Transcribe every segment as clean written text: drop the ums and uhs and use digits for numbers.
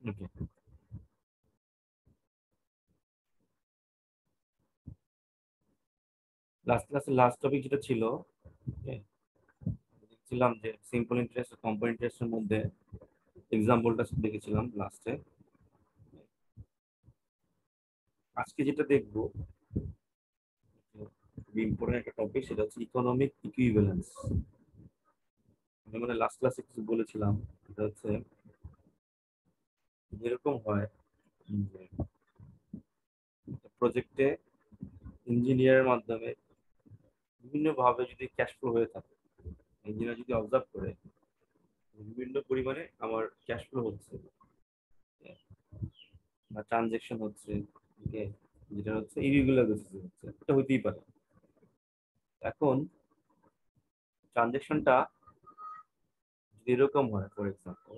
ওকে, last ক্লাসের last topic যেটা ছিল, okay, দেখছিলাম যে সিম্পল ইন্টারেস্ট আর কম্পাউন্ড ইন্টারেস্টের মধ্যে এক্সাম্পলটা দেখেছিলাম লাস্টে। আজকে যেটা দেখবো খুবই ইম্পর্টেন্ট একটা টপিক, সেটা হচ্ছে ইকোনমিক ইকুইভ্যালেন্স। আমি মানে লাস্ট ক্লাসে কিছু বলেছিলাম, এটা হচ্ছে যেরকম হয় যে প্রজেক্টে ইঞ্জিনিয়ারের মাধ্যমে বিভিন্ন ভাবে যদি ক্যাশ ফ্লো হয়ে থাকে, ইঞ্জিনিয়ার যদি অবজার্ভ করে বিভিন্ন পরিমাণে আমার ক্যাশ ফ্লো হচ্ছে বা ট্রানজেকশন হচ্ছে, ওকে, যেটা হচ্ছে ইরেগুলার বেসিসে হচ্ছে, এটা হইতেই পারে। এখন ট্রানজেকশনটা যদি এরকম হয়, ফর এক্সাম্পল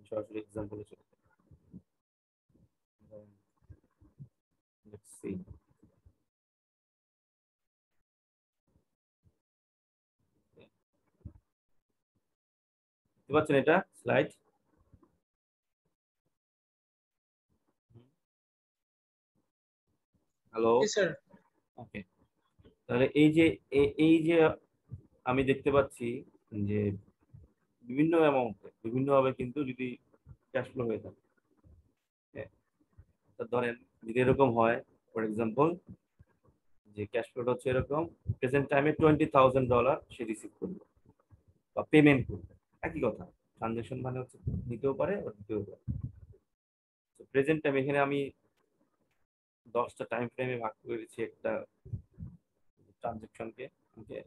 সরাসরি এক্সাম্পলে চলে যাই। Let's see. দেখতে পাচ্ছেন এটা স্লাইড? হ্যালো, জি স্যার। ওকে। তাহলে এই যে এই যে আমি দেখতে পাচ্ছি যে বিভিন্ন অ্যামাউন্টে বিভিন্নভাবে কিন্তু যদি ক্যাশ ফ্লো হয়ে থাকে, হ্যাঁ, তা ধরেন যদি এরকম হয়, ফর এক্সাম্পল যে ক্যাশ ফ্লোটা হচ্ছে এরকম, প্রেজেন্ট টাইমে $20,000 সে রিসিভ করলো বা পেমেন্ট করলো, একই কথা। ট্রানজেকশন মানে হচ্ছে নিতেও পারে বা দিতেও পারে। প্রেজেন্ট টাইম এখানে আমি 10টা টাইম ফ্রেমে ভাগ করে দিচ্ছি একটা ট্রানজেকশনকে, ওকে,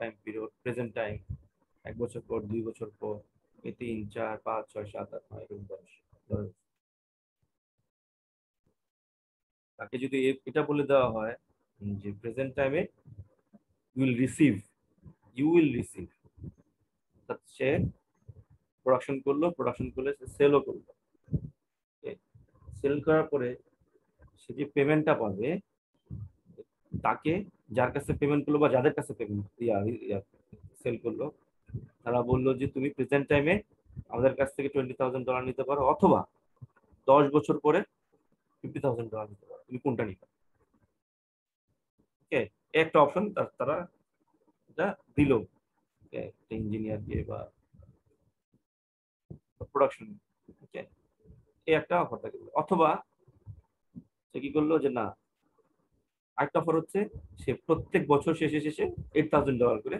টাইম পিরিয়ড, প্রেজেন্ট টাইম, 1 বছর পর, 2 বছর পর, 3, 4, 5, 6, 7, 8, 9, 10, তাকে যদি এটা বলে দেওয়া হয় যে প্রেজেন্ট টাইমে ইউ উইল রিসিভ, সে প্রোডাকশন করলো, প্রোডাকশন করলে সে সেলও করলো, সেল করার পরে সে যে পেমেন্টটা পাবে, তাকে যার কাছে পেমেন্ট করলো বা যাদের কাছে পেমেন্ট সেল করলো, তারা বললো যে তুমি প্রেজেন্ট টাইমে আমাদের কাছ থেকে $20,000 নিতে পারো, অথবা 10 বছর পরে $50,000 নিতে পারো, তুমি কোনটা নিবে? ওকে, একটা অপশন তারা এটা দিল ইঞ্জিনিয়ারকে বা প্রোডাকশন, ওকে, এই একটা অফার থাকে। অথবা সে কি করলো যে না, আরেকটা অফার হচ্ছে সে প্রত্যেক বছর শেষে শেষে $8,000 করে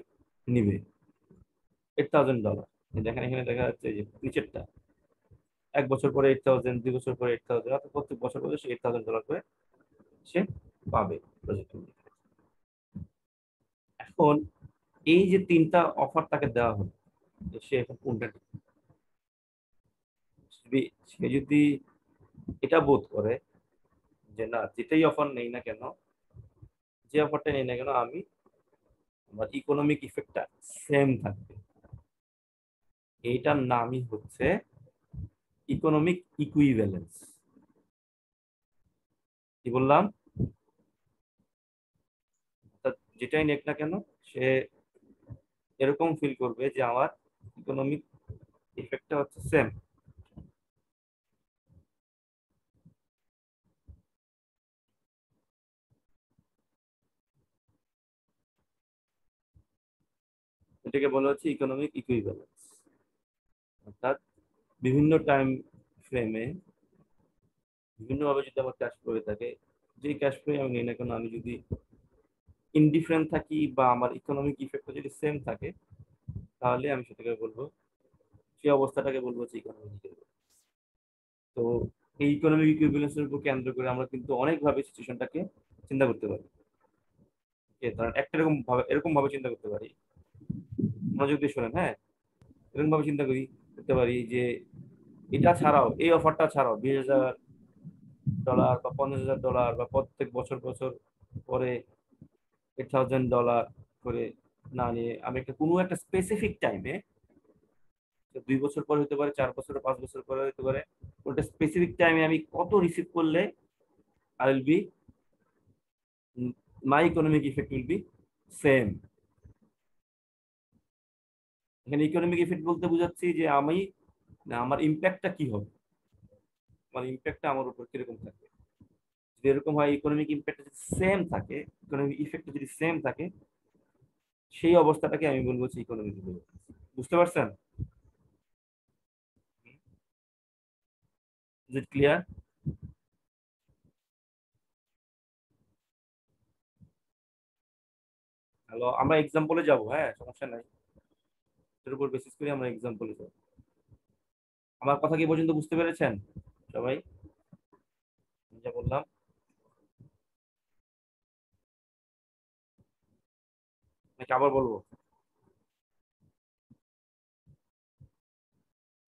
নিবে। $8,000 দেখেন, এখানে দেখা যাচ্ছে যে নিচেরটা 1 বছর পরে 8,000, 2 বছর পরে 8,000, অর্থাৎ প্রত্যেক বছর পরে সে $8,000 করে সে পাবে প্রজেক্ট। এখন এই যে তিনটা অফার তাকে দেওয়া হলো, সে এখন কোনটা নিবে? সে যদি এটা বোধ করে যে না, যেটাই অফার নেই না কেন, যে অফারটা নেই না কেন, আমি আমার ইকোনমিক ইফেক্টটা সেম থাকবে, এইটার নামই হচ্ছে ইকোনমিক ইকুইভ্যালেন্স। কি বললাম? অর্থাৎ যেটাই নেক না কেন, সে এরকম ফিল করবে যে আমার ইকোনমিক ইফেক্টটা হচ্ছে সেম। এটাকে বলা হচ্ছে ইকোনমিক ইকুইভ্যালেন্স। অর্থাৎ বিভিন্ন টাইম ফ্রেমে বিভিন্নভাবে যদি আমার ক্যাশ ফ্লো হয়ে থাকে, যে ক্যাশ ফ্লো আমি নেই না কেন, আমি যদি ইনডিফারেন্ট থাকি বা আমার ইকোনমিক ইফেক্টটা যদি সেম থাকে, তাহলে আমি সেটাকে বলবো, সেই অবস্থাটাকে বলবো যে ইকোনমিক ইকুইভ্যালেন্স। তো এই ইকোনমিক ইকুইভ্যালেন্সের উপর কেন্দ্র করে আমরা কিন্তু অনেকভাবে সিচুয়েশনটাকে চিন্তা করতে পারি। কারণ একটা এরকম ভাবে চিন্তা করতে পারি, মনোযোগ দিয়ে শোনেন, হ্যাঁ, এরকম ভাবে চিন্তা করতে পারি যে এটা ছাড়াও, এই অফারটা ছাড়াও $20,000 বা $50,000 বা প্রত্যেক বছর বছর পরে $8,000 করে না নিয়ে আমি কোনো একটা স্পেসিফিক টাইমে, 2 বছর পরে হতে পারে, 4 বছর, 5 বছর পরে হতে পারে, ওটা স্পেসিফিক টাইমে আমি কত রিসিভ করলে I will be, my economic effect will be same. এখানে ইকোনমিক ইফেক্ট বলতে বোঝাচ্ছি যে আমি না আমার ইম্প্যাক্টটা কি হবে, আমার ইম্প্যাক্টটা আমার উপর কিরকম থাকবে। যদি এরকম হয় ইকোনমিক ইম্প্যাক্ট যদি সেম থাকে, ইকোনমিক ইফেক্ট যদি সেম থাকে, সেই অবস্থাটাকে আমি বলবো হচ্ছে ইকোনমিক ইকুইভ্যালেন্স। বুঝতে পারছেন? Is it clear? হ্যালো, আমরা এক্সাম্পলে যাব, হ্যাঁ সমস্যা নাই, এর উপর বেসিস করে আমরা এক্সাম্পলে যাব। আমার কথা কি পর্যন্ত বুঝতে পেরেছেন সবাই? আমি যা বললাম। নাকি আবার বলবো?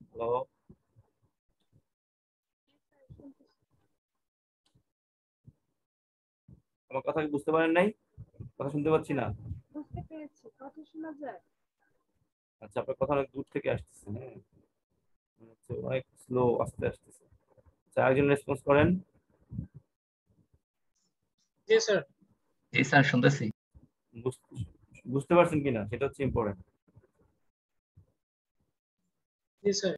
হ্যালো, আমার কথা কি বুঝতে পারেন নাই? কথা শুনতে পাচ্ছি না। বুঝতে পেরেছি, কথা শোনা যায়। আচ্ছা, আপনার কথা অনেক দূর থেকে আসতেছে, হ্যাঁ অনেক স্লো, আস্তে আসতেছে। আচ্ছা, একজন রেসপন্স করেন। জি স্যার। জি স্যার, শুনতেছি। বুঝতে পারছেন কিনা সেটা হচ্ছে ইম্পর্টেন্ট। জি স্যার।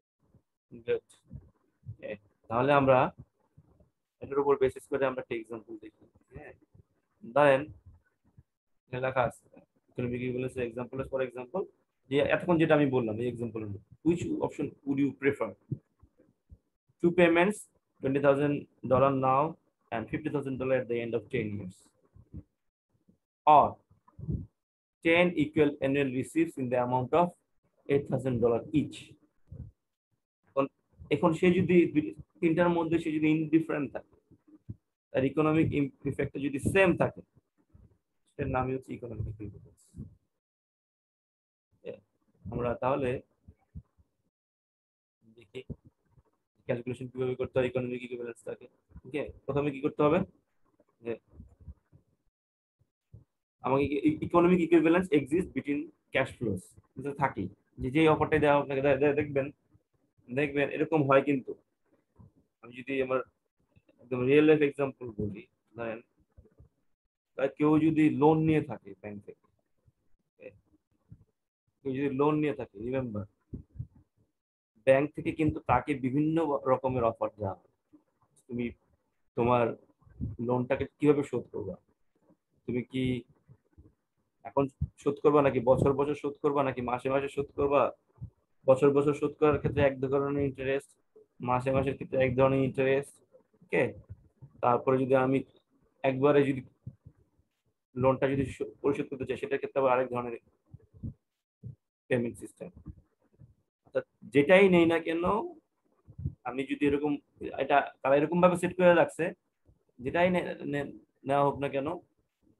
তাহলে আমরা এটার উপর বেসিস করে আমরা একটা এক্সাম্পল দেখি। হ্যাঁ, ধরেন এখানে লেখা আছে economic equivalence example for example, যে এতক্ষণ যেটা আমি বললাম এই এক্সাম্পলের মধ্যে which option would you prefer, two payments, $20,000 now and $50,000 at the end of 10 years, or 10 equal annual receipts in the amount of $8,000 each. এখন সে যদি তিনটার মধ্যে সে যদি ইনডিফারেন্ট থাকে, তার ইকোনমিক ইফেক্ট যদি সেম থাকে, সেটার নামই হচ্ছে ইকোনমিক ইকুইভ্যালেন্স। আমরা তাহলে দেখি ক্যালকুলেশন কিভাবে করতে হয় ইকোনমিক ইকুইভ্যালেন্সটাকে। ওকে, প্রথমে কি করতে হবে, যে আমাকে economic equivalence exist between cash flows, এটা থাকি, যে যে অফারটা দেওয়া আপনাকে দেখবেন দেখবেন এরকম হয় কিন্তু। আমি যদি আমার একদম রিয়েল লাইফ এক্সাম্পল বলি, ধরেন কেউ যদি লোন নিয়ে থাকে ব্যাংক থেকে, কেউ যদি লোন নিয়ে থাকে, রিমেম্বার ব্যাংক থেকে কিন্তু তাকে বিভিন্ন রকমের অফার দেওয়া হয়। তুমি তোমার লোনটাকে কিভাবে শোধ করবা, তুমি কি এখন শোধ করবা নাকি বছর বছর শোধ করবা নাকি মাসে মাসে শোধ করবা। বছর বছর শোধ করার ক্ষেত্রে এক ধরনের ইন্টারেস্ট, মাসে মাসের ক্ষেত্রে এক ধরনের ইন্টারেস্ট। ওকে, তারপরে যদি আমি একবারে যদি লোনটা যদি পরিশোধ করতে চাই, সেটার ক্ষেত্রে আবার আরেক ধরনের পেমেন্ট সিস্টেম। অর্থাৎ যেটাই নেই না কেন, আমি যদি এরকম, এটা তারা এরকম ভাবে সেট করে রাখছে, যেটাই নেওয়া হোক না কেন,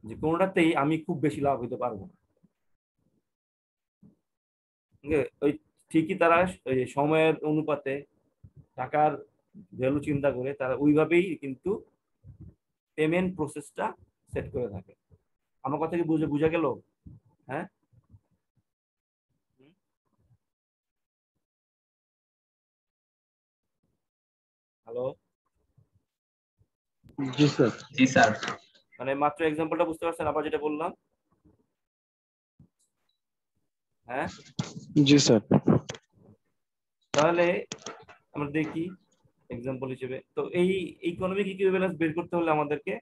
যে কোনোটাতেই আমি খুব বেশি লাভ হইতে পারবো না। ওই ঠিকই তারা ওই সময়ের অনুপাতে টাকার ভ্যালু চিন্তা করে তারা ওইভাবেই কিন্তু পেমেন্ট প্রসেসটা সেট করে থাকে। আমার কথা কি বুঝা গেল? হ্যাঁ, হ্যালো, জি স্যার। জি স্যার। মানে মাত্র এক্সাম্পলটা বুঝতে পারছেন আবার যেটা বললাম? হ্যাঁ, জি স্যার। তাহলে আমরা দেখি এক্সাম্পল হিসেবে, তো এই ইকোনমিক ইকুইভ্যালেন্স বের করতে হলে আমাদেরকে,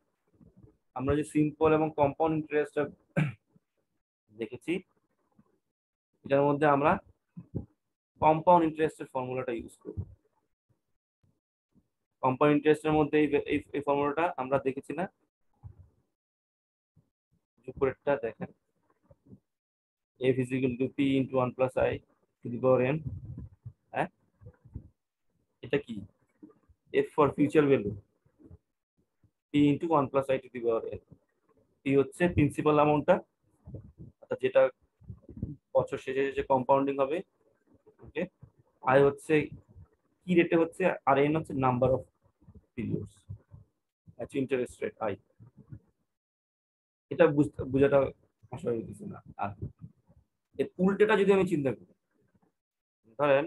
আমরা যে সিম্পল এবং কম্পাউন্ড ইন্টারেস্টটা দেখেছি, এটার মধ্যে আমরা কম্পাউন্ড ইন্টারেস্টের ফর্মুলাটা ইউজ করব। কম্পাউন্ড ইন্টারেস্টের মধ্যে এই ফর্মুলাটা আমরা দেখেছি না, উপরেরটা দেখেন, f is equal to p into 1 plus I to the power n। হ্যাঁ, এটা কি, f for future value, p into 1 plus I to the power n। p হচ্ছে প্রিন্সিপাল অ্যামাউন্টটা, অর্থাৎ যেটা বছর শেষে যে কম্পাউন্ডিং হবে। ওকে, i হচ্ছে কি রেটে হচ্ছে, আর n হচ্ছে নাম্বার অফ পিরিয়ডস, আচ্ছা ইন্টারেস্ট রেট i। এটা বুঝাটা আসলে কিছু না। আর এর উল্টেটা যদি আমি চিন্তা করি, ধরেন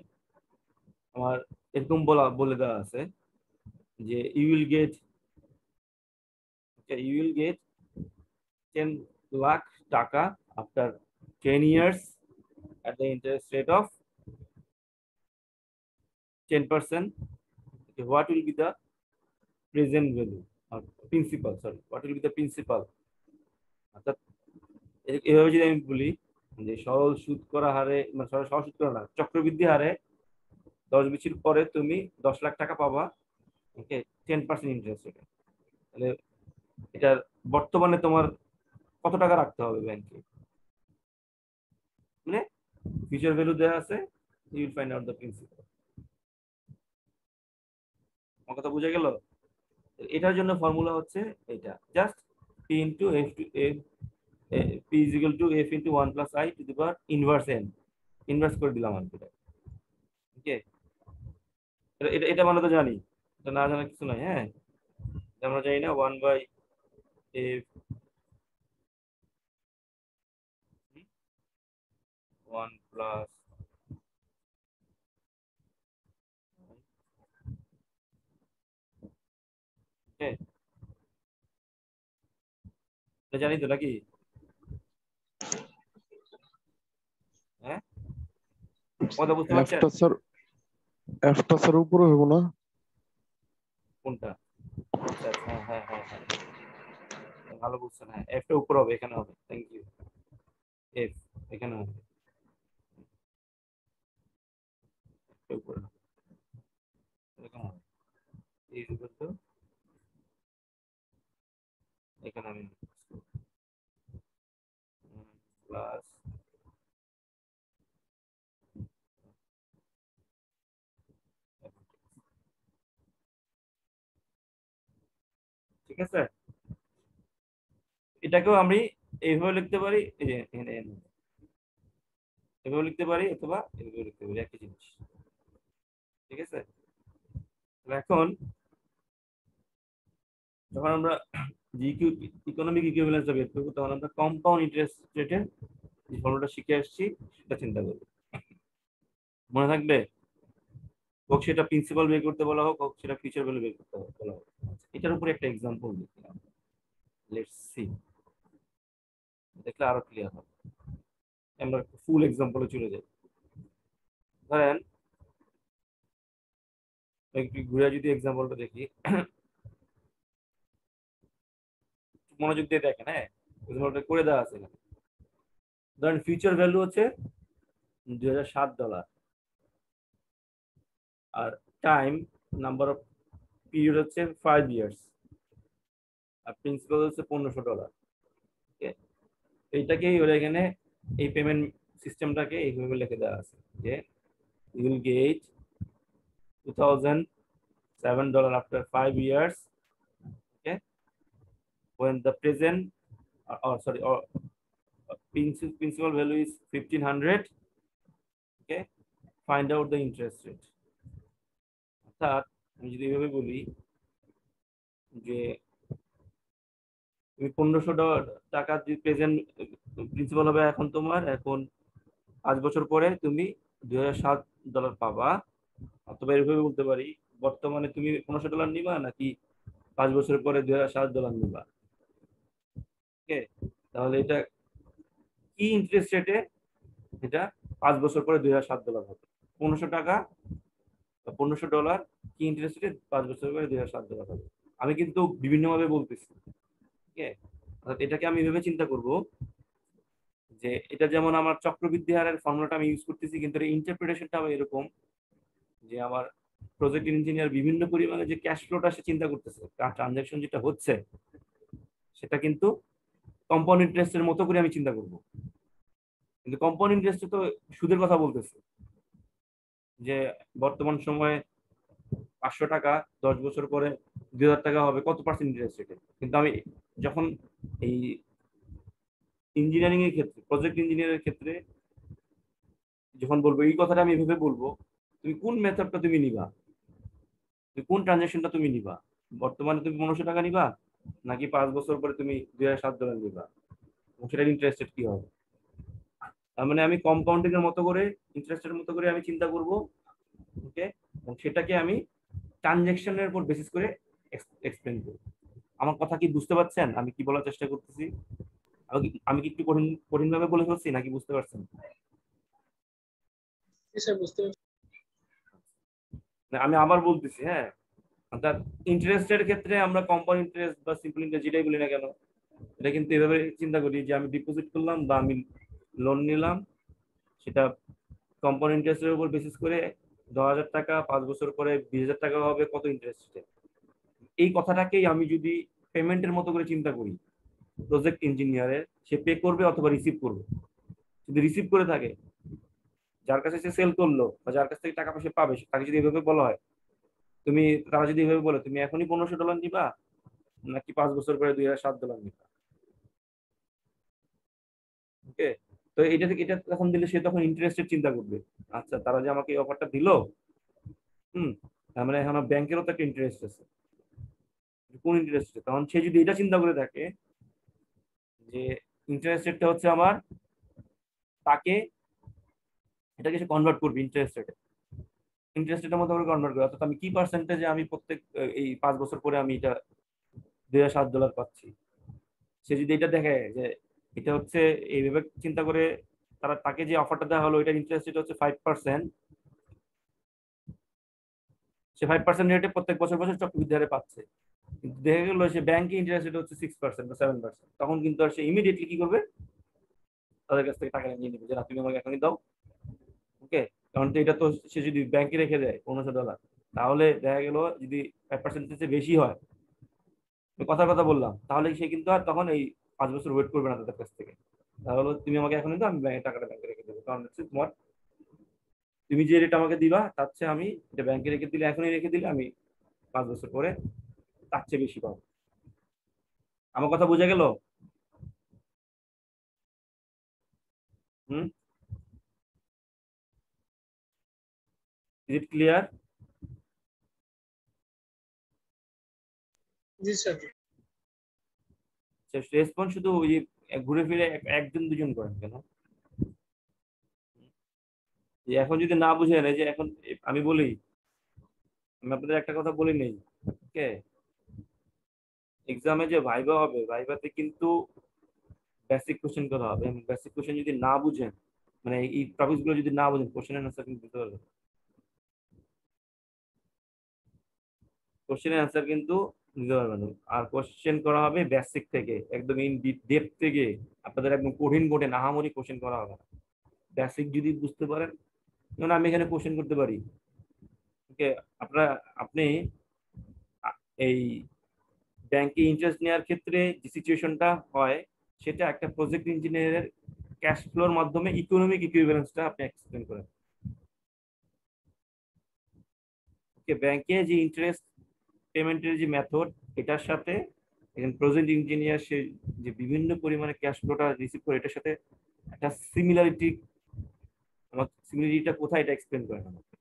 আমার এরকম বলে দেওয়া আছে যে you will get 10 lakh টাকা after 10 years at the interest rate of 10%. Okay, what will be the present value or principal? Sorry, what will be the principal? অর্থাৎ এভাবে যদি আমি বলি যে সরল সুদ করা হারে মানে সরল সুদ করা না চক্রবৃদ্ধি হারে 10 বছর পরে তুমি 10 লাখ টাকা পাবা। ওকে, 10% ইন্টারেস্ট রেটে। তাহলে এটার বর্তমানে তোমার কত টাকা রাখতে হবে ব্যাংকে? মানে ফিউচার ভ্যালু দেওয়া আছে, you will find out the principal. আমার কথা বুঝা গেল? এটার জন্য ফর্মুলা হচ্ছে এটা, just p into f to f p is equal to f into 1 plus I to the power inverse n, inverse করে দিলাম আমি এটা। ওকে, এটা এটা মানে তো জানি, এটা না জানা কিছু নাই। হ্যাঁ, আমরা জানি না 1 by f 1 plus হ্যাঁ, এটা জানি তো নাকি? হ্যাঁ, কথা বুঝতে পারছেন? এফটা স্যার উপরে হইব না? কোনটা? আচ্ছা আচ্ছা, হ্যাঁ হ্যাঁ হ্যাঁ হ্যাঁ, ভালো বুঝছেন। হ্যাঁ, এফ টা উপরে হবে, এখানে হবে। Thank you. এফ এখানে হবে, উপরে এরকম হবে। এই তো এখানে আমি প্লাস ঠিক আছে। এটাকেও আমি এইভাবে লিখতে পারি, এই যে এখানে এভাবে লিখতে পারি অথবা এভাবে লিখতে পারি, একই জিনিস। ঠিক আছে, এখন যখন আমরা জিকিউ ইকোনমিক ইকুইভ্যালেন্সটা বের করব তখন আমরা কম্পাউন্ড ইন্টারেস্ট রেটের যে ফর্মুলাটা শিখে আসছি সেটা চিন্তা করব। মনে থাকবে? হোক সেটা প্রিন্সিপাল বের করতে বলা হোক, হোক সেটা ফিউচার ভ্যালু বের করতে বলা হোক। এটার উপরে একটা एग्जांपल দেখলাম, লেটস সি, দেখলে আরো ক্লিয়ার হবে। আমরা ফুল एग्जांपले চলে যাই। ধরেন একটু ঘুরে যদি एग्जांपलটা দেখি, মনোযোগ দিয়ে দেখেন। হ্যাঁ, এক্সাম্পলটা করে দেওয়া আছে এখানে। ধরেন ফিউচার ভ্যালু হচ্ছে $2007 আর টাইম নাম্বার অফ পিরিয়ড হচ্ছে 5 ইয়ার্স আর প্রিন্সিপাল হচ্ছে $1500। ওকে, এইটাকেই ওরা এখানে এই পেমেন্ট সিস্টেমটাকে এইভাবে লিখে দেওয়া আছে যে you will get $2007 after 5 years. Okay, when the present or principal value is 1500. Okay, find out the interest rate. অর্থাৎ আমি যদি এভাবে বলি যে তুমি $1500 যে প্রেজেন্ট প্রিন্সিপাল হবে এখন তোমার, এখন 5 বছর পরে তুমি $2007 পাবা। অথবা এভাবে বলতে পারি বর্তমানে তুমি $1500 নিবা নাকি 5 বছর পরে $2007 নিবা। ওকে, তাহলে এটা কি ইন্টারেস্ট রেটে? এটা 5 বছর পরে $2007 হবে। $1500 বা $1500 কি ইন্টারেস্ট রেটে 5 বছর পরে $2007 হবে। আমি কিন্তু বিভিন্নভাবে বলতেছি। ওকে, অর্থাৎ এটাকে আমি এভাবে চিন্তা করব যে এটা যেমন আমার চক্রবৃদ্ধি হারের ফর্মুলাটা আমি ইউজ করতেছি, কিন্তু এর ইন্টারপ্রিটেশনটা হবে এরকম যে আমার প্রজেক্ট ইঞ্জিনিয়ার বিভিন্ন পরিমাণে যে ক্যাশ ফ্লোটা সে চিন্তা করতেছে, ট্রানজাকশন যেটা হচ্ছে সেটা কিন্তু কম্পাউন্ড ইন্টারেস্টের মতো করে আমি চিন্তা করব। কিন্তু কম্পাউন্ড ইন্টারেস্টে তো সুদের কথা বলতেছে যে বর্তমান সময়ে $500 10 বছর পরে $2000 হবে, কত পার্সেন্ট ইন্টারেস্ট রেটে। কিন্তু আমি যখন এই ইঞ্জিনিয়ারিং এর ক্ষেত্রে, প্রজেক্ট ইঞ্জিনিয়ারের ক্ষেত্রে যখন বলবো এই কথাটা আমি এভাবে বলবো, তুমি কোন মেথডটা তুমি নিবা, তুমি কোন ট্রানজাকশনটা তুমি নিবা, বর্তমানে তুমি $1500 নিবা নাকি 5 বছর পরে তুমি $2007 নিবা, এবং সেটার ইন্টারেস্ট রেট কি হবে। তার মানে আমি কম্পাউন্ডিং এর মতো করে, ইন্টারেস্টের মতো করে আমি চিন্তা করব। ওকে, এবং সেটাকে আমি ট্রানজাকশনের উপর বেসিস করে এক্সপ্লেন করব। আমার কথা কি বুঝতে পারছেন আমি কি বলার চেষ্টা করতেছি? আমি কি একটু কঠিন ভাবে বলে ফেলছি নাকি বুঝতে পারছেন? জি স্যার, বুঝতে পারছি। আমি আবার বলতেছি, হ্যাঁ, অর্থাৎ ইন্টারেস্টের ক্ষেত্রে আমরা কম্পাউন্ড ইন্টারেস্ট বা সিম্পল ইন্টারেস্ট যেটাই বলি না কেন, এটা কিন্তু এভাবে চিন্তা করি যে আমি ডিপোজিট করলাম বা আমি লোন নিলাম, সেটা কম্পাউন্ড ইন্টারেস্টের উপর বেসিস করে 10,000 টাকা 5 বছর পরে 20,000 টাকা হবে কত ইন্টারেস্টে। এই কথাটাকেই আমি যদি পেমেন্টের মতো করে চিন্তা করি, প্রজেক্ট ইঞ্জিনিয়ারের সে পে করবে অথবা রিসিভ করবে। যদি রিসিভ করে থাকে, যার কাছে সে সেল করলো বা যার কাছ থেকে টাকা পয়সা পাবে, তাকে যদি এভাবে বলা হয়, তুমি, তারা যদি এভাবে বলে তুমি এখনই $1,500 নিবা নাকি 5 বছর পরে $2,007 নিবা, ওকে, তো এটা থেকে এটা তখন দিলে সে তখন ইন্টারেস্টের চিন্তা করবে। আচ্ছা, তারা যে আমাকে এই অফারটা দিল, তার মানে এখন ব্যাংকেরও তো একটা ইন্টারেস্ট আছে, কোন ইন্টারেস্ট? তখন সে যদি এটা চিন্তা করে থাকে যে ইন্টারেস্ট রেটটা হচ্ছে আমার, তাকে এটাকে সে কনভার্ট করবে ইন্টারেস্ট রেটে, ইন্টারেস্ট রেটের মতো করে কনভার্ট করবে। অর্থাৎ আমি কি পার্সেন্টেজে আমি প্রত্যেক এই 5 বছর পরে আমি এটা $2,007 পাচ্ছি, সে যদি এটা দেখে যে এটা হচ্ছে এইভাবে চিন্তা করে, তারা তাকে যে অফারটা দেওয়া হলো এটার ইন্টারেস্ট রেট হচ্ছে 5%, সে 5% রেটে প্রত্যেক বছর বছর চক্রবৃদ্ধি হারে পাচ্ছে, কিন্তু দেখা গেল সে ব্যাংকে ইন্টারেস্ট রেট হচ্ছে 6% বা 7%, তখন কিন্তু আর সে ইমিডিয়েটলি কি করবে, তাদের কাছ থেকে টাকা নিয়ে নেবে যে না, তুমি আমাকে এখনই দাও, ওকে। কারণ তো এটা তো সে যদি ব্যাংকে রেখে দেয় $1,500, তাহলে দেখা গেল যদি 5% বেশি হয়, আমি কথার কথা বললাম, তাহলে সে কিন্তু আর তখন এই 5 বছর ওয়েট করবে না তাদের কাছ থেকে। তাহলে তুমি আমাকে এখনই দাও, আমি ব্যাংকে টাকাটা ব্যাংকে রেখে দেবো, কারণ হচ্ছে তোমার, তুমি যে রেট আমাকে দিবা তার চেয়ে আমি এটা ব্যাংকে রেখে দিলে, এখনই রেখে দিলে আমি 5 বছর পরে তার চেয়ে বেশি পাবো। আমার কথা বোঝা গেল? Hmm, is it clear? জি স্যার। রেসপন্স শুধু ওই ঘুরে ফিরে একজন দুজন করেন কেন? যে এখন যদি না বুঝেন, এই যে এখন আমি বলি, আমি আপনাদের একটা কথা বলি নেই, ওকে, এক্সামে যে ভাইবা হবে, ভাইভাতে কিন্তু বেসিক কোশ্চেন করা হবে, এবং বেসিক কোশ্চেন যদি না বুঝেন, মানে এই টপিক গুলো যদি না বুঝেন, কোশ্চেনের আনসার কিন্তু দিতে পারবেন, কোশ্চেনের আনসার কিন্তু দিতে পারবেন। আর কোশ্চেন করা হবে বেসিক থেকে, একদম ইন ডেপথ থেকে, আপনাদের একদম কঠিন কঠিন আহামরি কোশ্চেন করা হবে না। বেসিক যদি বুঝতে পারেন, যেমন আমি এখানে কোশ্চেন করতে পারি, ওকে, আপনি এই ব্যাংকে ইন্টারেস্ট নেওয়ার ক্ষেত্রে যে সিচুয়েশনটা হয়, সেটা একটা প্রজেক্ট ইঞ্জিনিয়ারের ক্যাশ ফ্লোর মাধ্যমে ইকোনমিক ইকুইভ্যালেন্সটা আপনি এক্সপ্লেন করেন। ওকে, ব্যাংকে যে ইন্টারেস্ট পেমেন্টের যে মেথড, এটার সাথে প্রজেক্ট ইঞ্জিনিয়ার সে যে বিভিন্ন পরিমাণে ক্যাশ ফ্লোটা রিসিভ করে, এটার সাথে একটা সিমিলারিটিটা কোথায়, এটা এক্সপ্লেন করেন আমাকে।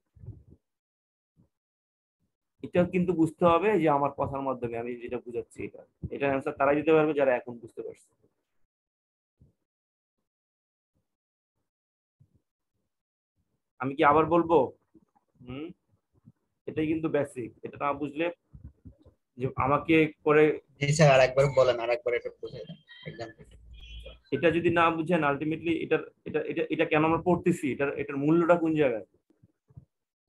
এটা কিন্তু বুঝতে হবে যে আমার কথার মাধ্যমে আমি যেটা বুঝাচ্ছি, এটার অ্যান্সার তারাই দিতে পারবে যারা এখন বুঝতে পারছে। আমি কি আবার বলবো? হুম, এটাই কিন্তু বেসিক, এটা না বুঝলে যে আমাকে করে, জি স্যার, আরেকবার বলেন, আরেকবার এটা বুঝে দেন এক্সাম্পল। এটা যদি না বুঝেন আলটিমেটলি এটা এটা এটা এটা কেন আমরা পড়তেছি, এটার মূল্যটা কোন জায়গায়,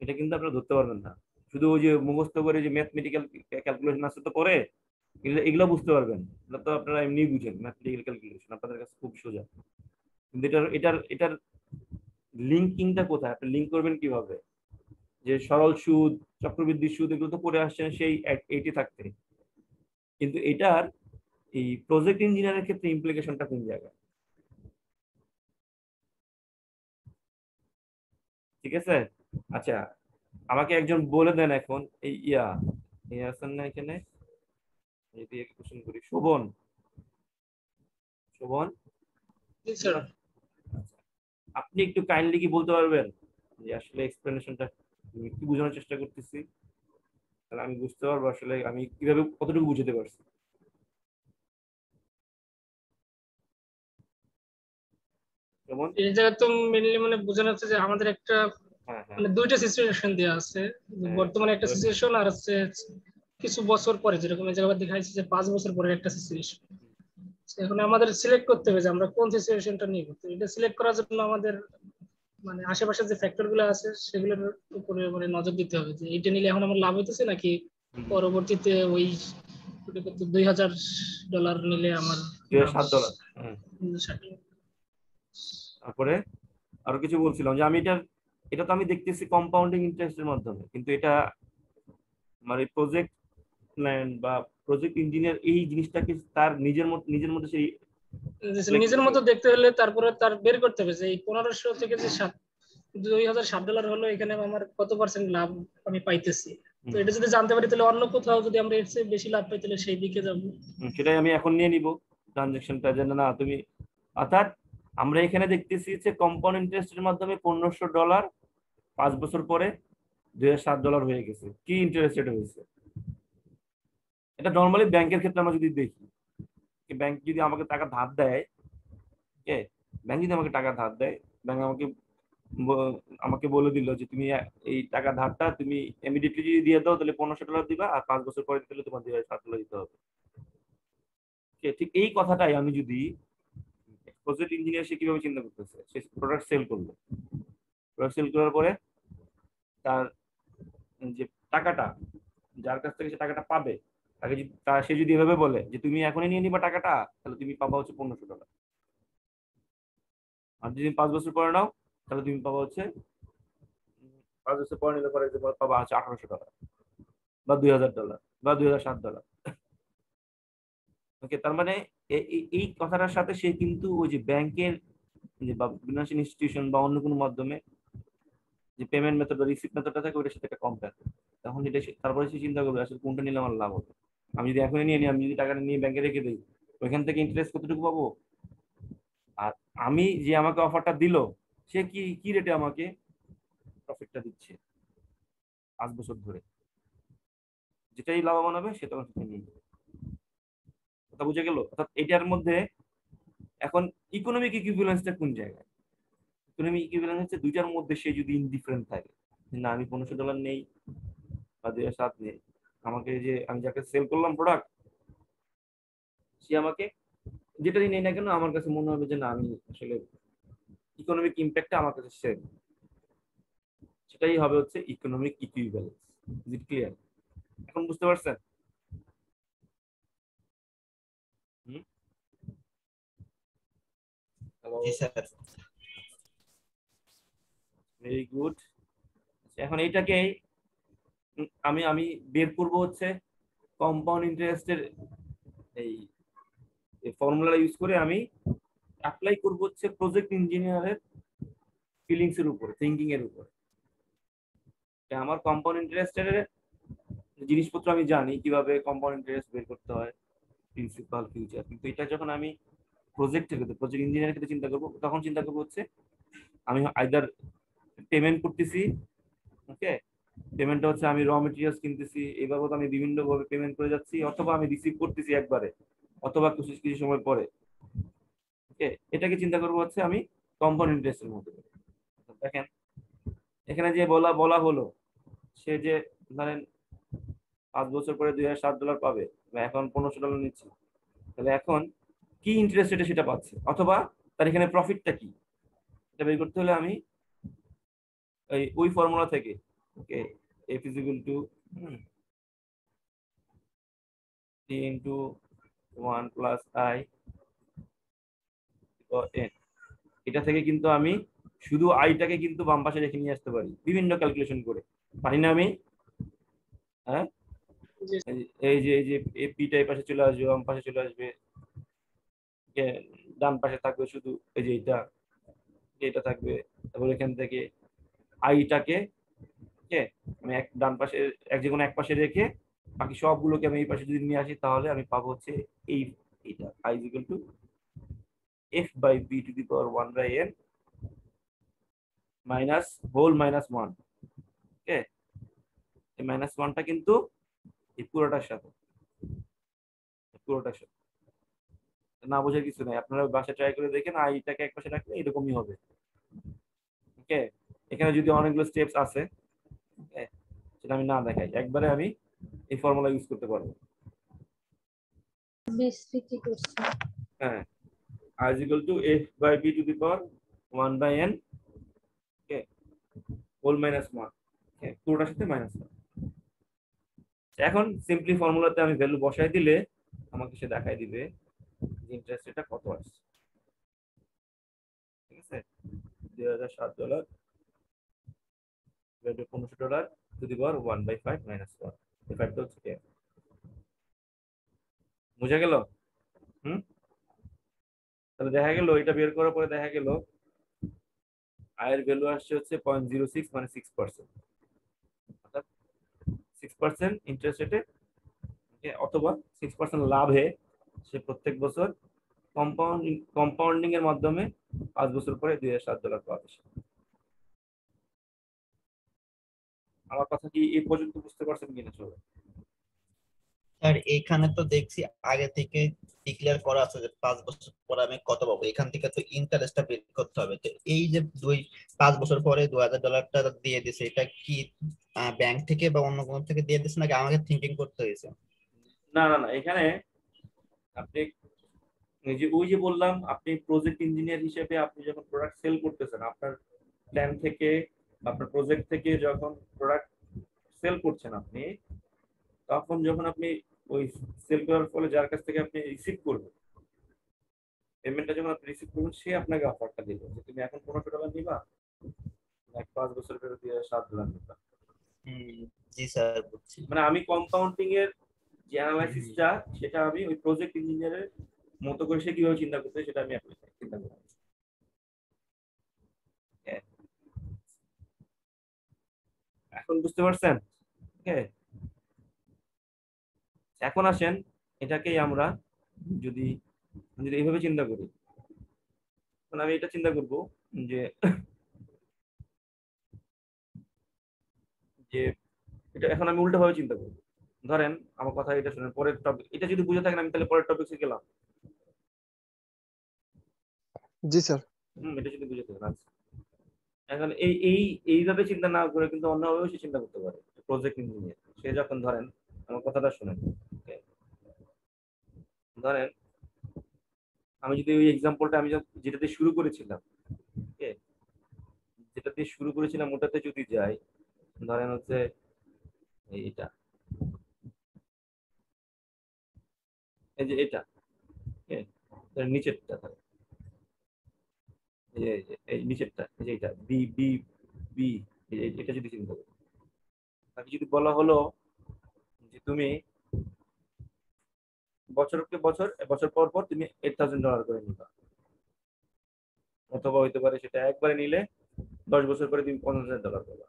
এটা কিন্তু আপনারা ধরতে পারবেন না। শুধু ওই যে মুখস্থ করে যে ম্যাথমেটিক্যাল ক্যালকুলেশন আছে তো পরে, এগুলো বুঝতে পারবেন, এটা তো আপনারা এমনি বুঝেন, ম্যাথমেটিক্যাল ক্যালকুলেশন আপনাদের কাছে খুব সোজা, কিন্তু এটার লিঙ্কিংটা কোথায়, আপনি লিঙ্ক করবেন কিভাবে? যে সরল সুদ, চক্রবৃদ্ধি সুদ, এগুলো তো পড়ে আসছেন সেই এইটি থাকতে, কিন্তু এটার এই প্রজেক্ট ইঞ্জিনিয়ারের ক্ষেত্রে ইমপ্লিকেশনটা কোন জায়গায়? ঠিক আছে, আচ্ছা, আমাকে একজন বলে দেন এখন, এই আছেন না এখানে, যদি কোশ্চেন করি, শোভন, শোভন, জি স্যার। আচ্ছা, আপনি একটু কাইন্ডলি কি বলতে পারবেন যে আসলে এক্সপ্লেনেশনটা কি বোঝানোর চেষ্টা করতেছি, তাহলে আমি বুঝতে পারবো আসলে আমি কিভাবে কতটুকু বুঝতে পারছি। যেমন, এই জায়গায় তো মেনলি মানে বোঝানো হচ্ছে যে আমাদের একটা হ্যাঁ হ্যাঁ মানে দুইটা সিচুয়েশন দেওয়া আছে। হ্যাঁ, বর্তমানে একটা সিচুয়েশন, আর হচ্ছে কিছু বছর পরে, যেরকম এই জায়গায় দেখাইছে যে 5 বছর পরে একটা সিচুয়েশন। এখন আমাদের সিলেক্ট করতে হবে যে আমরা কোন সিচুয়েশনটা নিব। তো এটা সিলেক্ট করার জন্য আমাদের মানে আশেপাশে যে ফ্যাক্টর গুলো আছে সেগুলোর উপরে মানে নজর দিতে হবে যে এইটা নিলে এখন আমার লাভ হইতেছে নাকি পরবর্তীতে ওই $2000 নিলে আমার লাভ $7। তারপরে আরো কিছু বলছিলাম যে আমি এটা তো আমি দেখতেছি কম্পাউন্ডিং ইন্টারেস্টের মাধ্যমে, কিন্তু এটা মানে প্রজেক্ট প্ল্যান বা প্রজেক্ট ইঞ্জিনিয়ার এই জিনিসটাকে তার নিজের মধ্যে সেই নিজের মতো দেখতে হলে তারপরে তার বের করতে হবে যে এই 1500 থেকে যে $2007 হলো, এখানে আমার কত পার্সেন্ট লাভ আমি পাইতেছি। তো এটা যদি জানতে পারি তাহলে অন্য কোথাও যদি আমরা এর চেয়ে বেশি লাভ পাই তাহলে সেই দিকে যাবো। সেটাই আমি এখন নিয়ে নিব ট্রানজাকশনটা, যেন না তুমি অর্থাৎ আমরা এখানে দেখতেছি যে কম্পাউন্ড ইন্টারেস্টের মাধ্যমে $1500 5 বছর পরে $2007 হয়ে গেছে। কি ইন্টারেস্ট রেট হয়েছে? এটা নর্মালি ব্যাংকের ক্ষেত্রে আমরা যদি দেখি, ব্যাংক যদি আমাকে টাকা ধার দেয়, ব্যাংক যদি আমাকে টাকা ধার দেয়, ব্যাংক আমাকে বলে দিল যে তুমি এই টাকা ধারটা তুমি ইমিডিয়েটলি যদি দিয়ে দাও তাহলে $1500 দিবা, আর 5 বছর পরে দিলে তোমার $2007 দিতে হবে। ঠিক এই কথাটাই আমি যদি প্রজেক্ট ইঞ্জিনিয়ার সে কিভাবে চিন্তা করতেছে, সে প্রোডাক্ট সেল করলো, প্রোডাক্ট সেল করার পরে তার যে টাকাটা, যার কাছ থেকে সে টাকাটা পাবে, তাকে সে যদি এভাবে বলে যে তুমি এখনই নিয়ে নিবা টাকাটা, তাহলে তুমি পাবা হচ্ছে $1500। আর যদি 5 বছর পরে নাও তাহলে তুমি পাবা হচ্ছে 5 বছর পরে নিলে পরে পাবা হচ্ছে $1800 বা $2000 বা $2007। ওকে, তার মানে এই কথাটার সাথে সে কিন্তু ওই যে ব্যাংকের যে বা ফিনান্সিয়াল ইনস্টিটিউশন বা অন্য কোনো মাধ্যমে যে পেমেন্ট মেথড বা রিসিপ্ট মেথডটা থাকে ওটার সাথে একটা কম্পেয়ার করে, তখন এটা তারপরে সে চিন্তা করবে আসলে কোনটা নিলে আমার লাভ হবে। আমি যদি এখনই নিয়ে নিই, আমি যদি টাকাটা নিয়ে ব্যাংকে রেখে দিই, ওইখান থেকে ইন্টারেস্ট কতটুকু পাবো, আর আমি যে আমাকে অফারটা দিল সে কি রেটে আমাকে প্রফিটটা দিচ্ছে 5 বছর ধরে, যেটাই লাভবান হবে সে তখন সেটা নিয়ে নেবে। কথা বুঝে গেল? অর্থাৎ এটার মধ্যে এখন ইকোনমিক ইকুইভ্যালেন্সটা কোন জায়গায়? ইকোনমিক ইকুইভ্যালেন্স হচ্ছে দুইটার মধ্যে সে যদি ইনডিফারেন্ট থাকে, না আমি $1500 নেই বা 2007 নেই, আমাকে যে আমি যাকে সেল করলাম প্রোডাক্ট, সে আমাকে যেটাই নেই না কেন আমার কাছে মনে হবে যে না আমি আসলে ইকোনমিক ইম্প্যাক্টটা আমার কাছে সেম, সেটাই হবে হচ্ছে economic equivalence. Is it clear? এখন বুঝতে পারছেন? জি স্যার। Very good. এখন এইটাকে আমি আমি বের করব হচ্ছে কম্পাউন্ড ইন্টারেস্টের এই ফর্মুলা ইউজ করে আমি অ্যাপ্লাই করব হচ্ছে প্রজেক্ট ইঞ্জিনিয়ারের ফিলিংস এর উপর, থিঙ্কিং এর উপর। আমার কম্পাউন্ড ইন্টারেস্টের জিনিসপত্র আমি জানি কিভাবে কম্পাউন্ড ইন্টারেস্ট বের করতে হয়, প্রিন্সিপাল, ফিউচার, কিন্তু এটা যখন আমি প্রজেক্ট ইঞ্জিনিয়ারের ক্ষেত্রে চিন্তা করব, তখন চিন্তা করবো হচ্ছে আমি আইদার পেমেন্ট করতেছি, ওকে, পেমেন্টটা হচ্ছে আমি র মেটেরিয়ালস কিনতেছি, এই বাবদ আমি বিভিন্ন ভাবে পেমেন্ট করে যাচ্ছি, অথবা আমি রিসিভ করতেছি একবারে, অথবা কিছু কিছু সময় পরে। ওকে, এটাকে চিন্তা করবো হচ্ছে আমি কম্পাউন্ড ইন্টারেস্টের মধ্যে। দেখেন এখানে যে বলা হলো, সে যে ধরেন 5 বছর পরে $2007 পাবে, এখন $1500 নিচ্ছে, তাহলে এখন কি ইন্টারেস্ট রেটে সেটা পাচ্ছে, অথবা তার এখানে প্রফিটটা কি, এটা বের করতে হলে আমি ওই ফর্মুলা থেকে, ওকে, F is equal to T into 1 plus I n, এটা থেকে কিন্তু আমি শুধু আইটাকে কিন্তু বাম পাশে রেখে নিয়ে আসতে পারি বিভিন্ন ক্যালকুলেশন করে, পারি না আমি? হ্যাঁ, এই যে পিটা এই পাশে চলে আসবে, বাম পাশে চলে আসবে, ডান পাশে থাকবে শুধু এই যে এটা থাকবে, তারপর এখান থেকে আইটাকে আমি এক ডান পাশে এক যে কোনো এক পাশে রেখে বাকি সবগুলোকে আমি এই পাশে যদি নিয়ে আসি, তাহলে আমি পাবো হচ্ছে এইটা I is equal to f by b to the power 1 by n minus whole minus 1। ওকে, এই মাইনাস 1টা কিন্তু এই পুরোটার সাথে না বোঝার কিছু নাই, আপনারা বাসায় ট্রাই করে দেখেন, আইটাকে এক পাশে রাখলে এরকমই হবে। ওকে, এখানে যদি অনেকগুলো স্টেপস আছে, সেটা আমি না দেখাই, একবারে আমি এই ফর্মুলা ইউজ করতে পারবো। হ্যাঁ, I is equal to f by b to the power 1 by n whole minus 1, পুরোটার সাথে মাইনাস 1। এখন সিম্পলি ফর্মুলাতে আমি ভ্যালু বসাই দিলে আমাকে সে দেখাই দিবে যে ইন্টারেস্ট রেটটা কত আসছে। ঠিক আছে, $2007 $1500 টু দি পাওয়ার 1/5 মাইনাস 1, এই 5 টা হচ্ছে বুঝা গেল? তাহলে দেখা গেল এটা বের করার পরে দেখা গেল আয়ের ভ্যালু আসছে হচ্ছে 0.06 মানে 6%, অর্থাৎ 6% ইন্টারেস্ট রেটে অথবা 6% লাভে সে প্রত্যেক বছর কম্পাউন্ডিং এর মাধ্যমে 5 বছর পরে $2007 পাবে। আমার কথা কি এই পর্যন্ত বুঝতে পারছেন কিনা সবাই? স্যার এইখানে তো দেখছি আগে থেকে ডিক্লেয়ার করা আছে যে 5 বছর পরে আমি কত পাবো, এখান থেকে তো ইন্টারেস্টটা বের করতে হবে। তো এই যে 5 বছর পরে $2000 দিয়ে দিছে, এটা কি ব্যাংক থেকে বা অন্য কোনো থেকে দিয়ে দিছে নাকি আমাকে থিঙ্কিং করতে হয়েছে? না না না, এখানে আপনি ওই যে বললাম, আপনি প্রজেক্ট ইঞ্জিনিয়ার হিসেবে আপনি যখন প্রোডাক্ট সেল করতেছেন, আপনার প্ল্যান থেকে আপনার প্রজেক্ট থেকে যখন প্রোডাক্ট সেল করছেন আপনি, তখন যখন আপনি ওই সেল করার ফলে যার কাছ থেকে আপনি রিসিভ করবেন পেমেন্টটা, যখন আপনি রিসিভ করবেন সে আপনাকে অফারটা দিল যে তুমি এখন $1500 নিবা, এক 5 বছর পরে $7 নিবা। জি স্যার, বুঝছি। মানে আমি কম্পাউন্ডিং এর যে অ্যানালাইসিসটা সেটা আমি ওই প্রজেক্ট ইঞ্জিনিয়ারের মতো করে সে কিভাবে চিন্তা করতে সেটা আমি আপনাকে চিন্তা করব। এখন বুঝতে পারছেন? হ্যাঁ, এখন আসেন এটাকেই আমরা যদি যদি এইভাবে চিন্তা করি, তখন আমি এটা চিন্তা করব যে যে এটা এখন আমি উল্টো ভাবে চিন্তা করব। ধরেন আমার কথা এটা শুনেন, পরের টপিক এটা যদি বুঝে থাকেন আমি তাহলে পরের টপিকে গেলাম। জি স্যার। এটা যদি বুঝে থাকেন। আচ্ছা, এখন এইভাবে চিন্তা না করে কিন্তু অন্যভাবেও সে চিন্তা করতে পারে। প্রজেক্ট ইঞ্জিনিয়ার সে যখন, ধরেন আমার কথাটা শুনেন, ধরেন আমি যদি ওই এক্সাম্পলটা আমি যেটাতে শুরু করেছিলাম, ওটাতে যদি যাই, ধরেন হচ্ছে এটা, এই যে এটা নিচেরটা, এই নিচেরটা, এই যে এটা বি বি বি, এটা যদি চিন্তা করি, তাকে যদি বলা হলো যে তুমি বছরকে বছর বছর পর পর তুমি $8000 করে নিবা, অথবা হইতে পারে সেটা একবারে নিলে 10 বছর পরে তুমি $50,000 পাবা।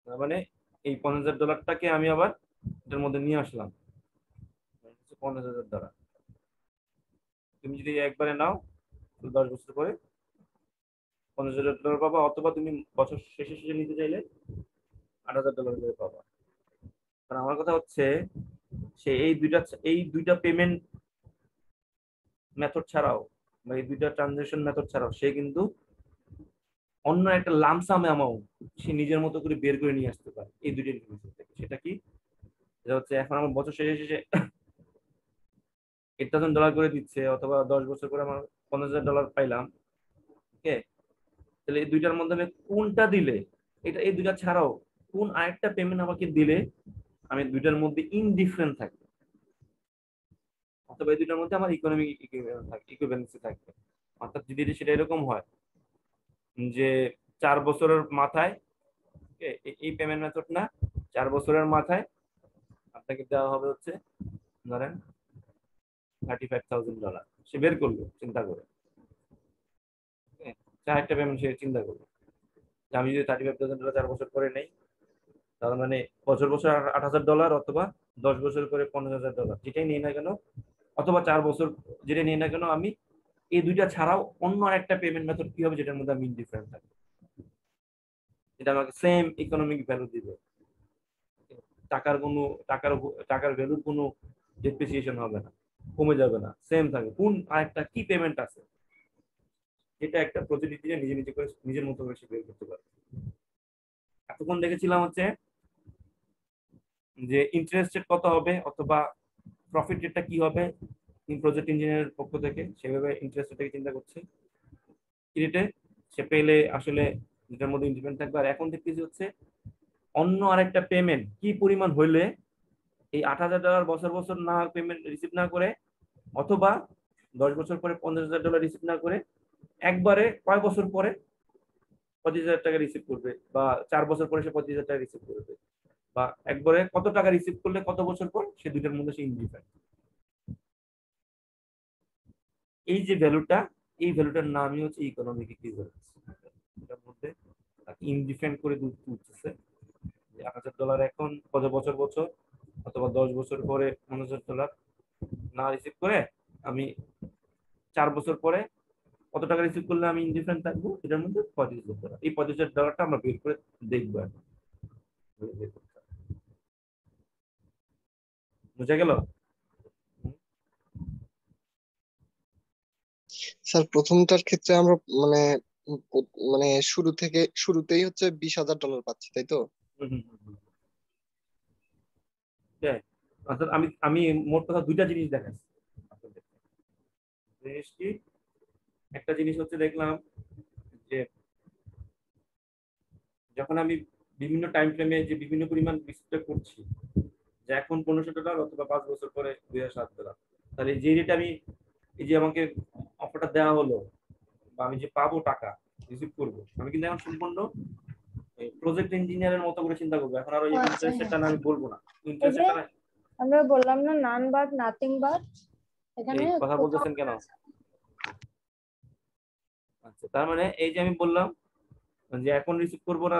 তার মানে এই $50,000টাকে আমি আবার এটার মধ্যে নিয়ে আসলাম, $50,000। তুমি যদি একবারে নাও 10 বছর পরে $50,000 পাবা, অথবা তুমি বছর শেষে শেষে নিতে চাইলে $8,000 করে পাবা। কারণ আমার কথা হচ্ছে সে এই দুইটা পেমেন্ট মেথড ছাড়াও বা এই দুইটা ট্রানজাকশন মেথড ছাড়াও সে কিন্তু অন্য একটা লামসাম অ্যামাউন্ট সে নিজের মতো করে বের করে নিয়ে আসতে পারে এই দুইটা ইনফরমেশন থেকে। সেটা কি? এটা হচ্ছে এখন আমার বছর শেষে শেষে $8,000 করে দিচ্ছে, অথবা 10 বছর পরে আমার $50,000 পাইলাম। ওকে, তাহলে এই দুইটার মধ্যে আমি কোনটা দিলে, এটা এই দুইটা ছাড়াও কোন আরেকটা পেমেন্ট আমাকে দিলে আমি দুইটার মধ্যে ইনডিফারেন্ট থাকবে, অথবা এই দুইটার মধ্যে আমার ইকোনমিক ইকুইভ্যালেন্সি থাকবে। অর্থাৎ যদি সেটা এরকম হয় যে 4 বছরের মাথায় এই পেমেন্ট মেথড না, 4 বছরের মাথায় আপনাকে দেওয়া হবে হচ্ছে ধরেন $35,000, সে বের করলো চিন্তা করে, একটা পেমেন্ট সে চিন্তা করলো যে আমি যদি $35,000 4 বছর পরে নেই, তার মানে বছর বছর $8,000, অথবা 10 বছর করে $50,000, যেটাই নেই না কেন, অথবা 4 বছর যেটা নেই না কেন, আমি এই দুইটা ছাড়াও অন্য একটা পেমেন্ট মেথড কি হবে যেটার মধ্যে আমি ইনডিফারেন্ট থাকবে, এটা আমাকে সেম ইকোনমিক ভ্যালু দিবে। টাকার কোনো টাকার ভ্যালুর কোনো ডেপ্রিসিয়েশন হবে না, কমে যাবে না, সেম থাকবে। কোন আরেকটা কি পেমেন্ট আছে এটা একটা প্রতিনিধি নিজে নিজে করে নিজের মতো করে সে বের করতে পারে। এতক্ষণ দেখেছিলাম হচ্ছে যে ইন্টারেস্ট রেট কত হবে অথবা প্রফিট রেটটা কি হবে, প্রজেক্ট ইঞ্জিনিয়ারের পক্ষ থেকে সেভাবে ইন্টারেস্ট রেটটাকে চিন্তা করছে কি রেটে সে পেলে আসলে যেটার মধ্যে ইন্ডিপেন্ডেন্ট থাকবে। আর এখন দেখতেছি হচ্ছে অন্য আরেকটা পেমেন্ট কি পরিমাণ হইলে এই $8,000 বছর বছর না পেমেন্ট রিসিভ না করে, অথবা 10 বছর পরে $50,000 রিসিভ না করে একবারে কয় বছর পরে 25,000 টাকা রিসিভ করবে, বা 4 বছর পরে সে 25,000 টাকা রিসিভ করবে, বা একবারে কত টাকা রিসিভ করলে কত বছর পর, সে দুইটার মধ্যে সে ইন্ডিফারেন্ট। এই যে ভ্যালুটা, এই ভ্যালুটার নামই হচ্ছে ইকোনমিক ইকুইভ্যালেন্স। এটার মধ্যে ইনডিফারেন্ট করে উঠতেছে যে $8,000 এখন কত বছর বছর, অথবা 10 বছর পরে $50,000 না রিসিভ করে আমি 4 বছর পরে কত টাকা রিসিভ করলে আমি ইনডিফারেন্ট থাকবো, এটার মধ্যে $35,000। এই $35,000টা আমরা বের করে দেখবো। বুঝা গেল? স্যার প্রথমটার ক্ষেত্রে আমরা মানে মানে শুরুতেই হচ্ছে $20,000 পাচ্ছি, তাই তো? হ্যাঁ, অর্থাৎ আমি আমি মোট কথা দুইটা জিনিস দেখাচ্ছি আপনাদের। জিনিস কি, একটা জিনিস হচ্ছে দেখলাম যে যখন আমি বিভিন্ন টাইম ফ্রেমে যে বিভিন্ন পরিমাণ রিসিভটা করছি, যে এখন $1,500 অথবা 5 বছর পরে $2,700, তাহলে যে রেট আমি, এই যে আমাকে অফারটা দেওয়া হলো বা আমি যে পাবো টাকা রিসিভ করবো, আমি কিন্তু এখন সম্পূর্ণ প্রজেক্ট ইঞ্জিনিয়ারের মতো করে চিন্তা করবো। এখন আর ওই ইন্টারেস্টের আমি বলবো না, ইন্টারেস্টের আমরা বললাম না নান বাট নাথিং বাট, এখানে এই কথা বলতেছেন কেন? আচ্ছা, তার মানে এই যে আমি বললাম যে এখন রিসিভ করবো না,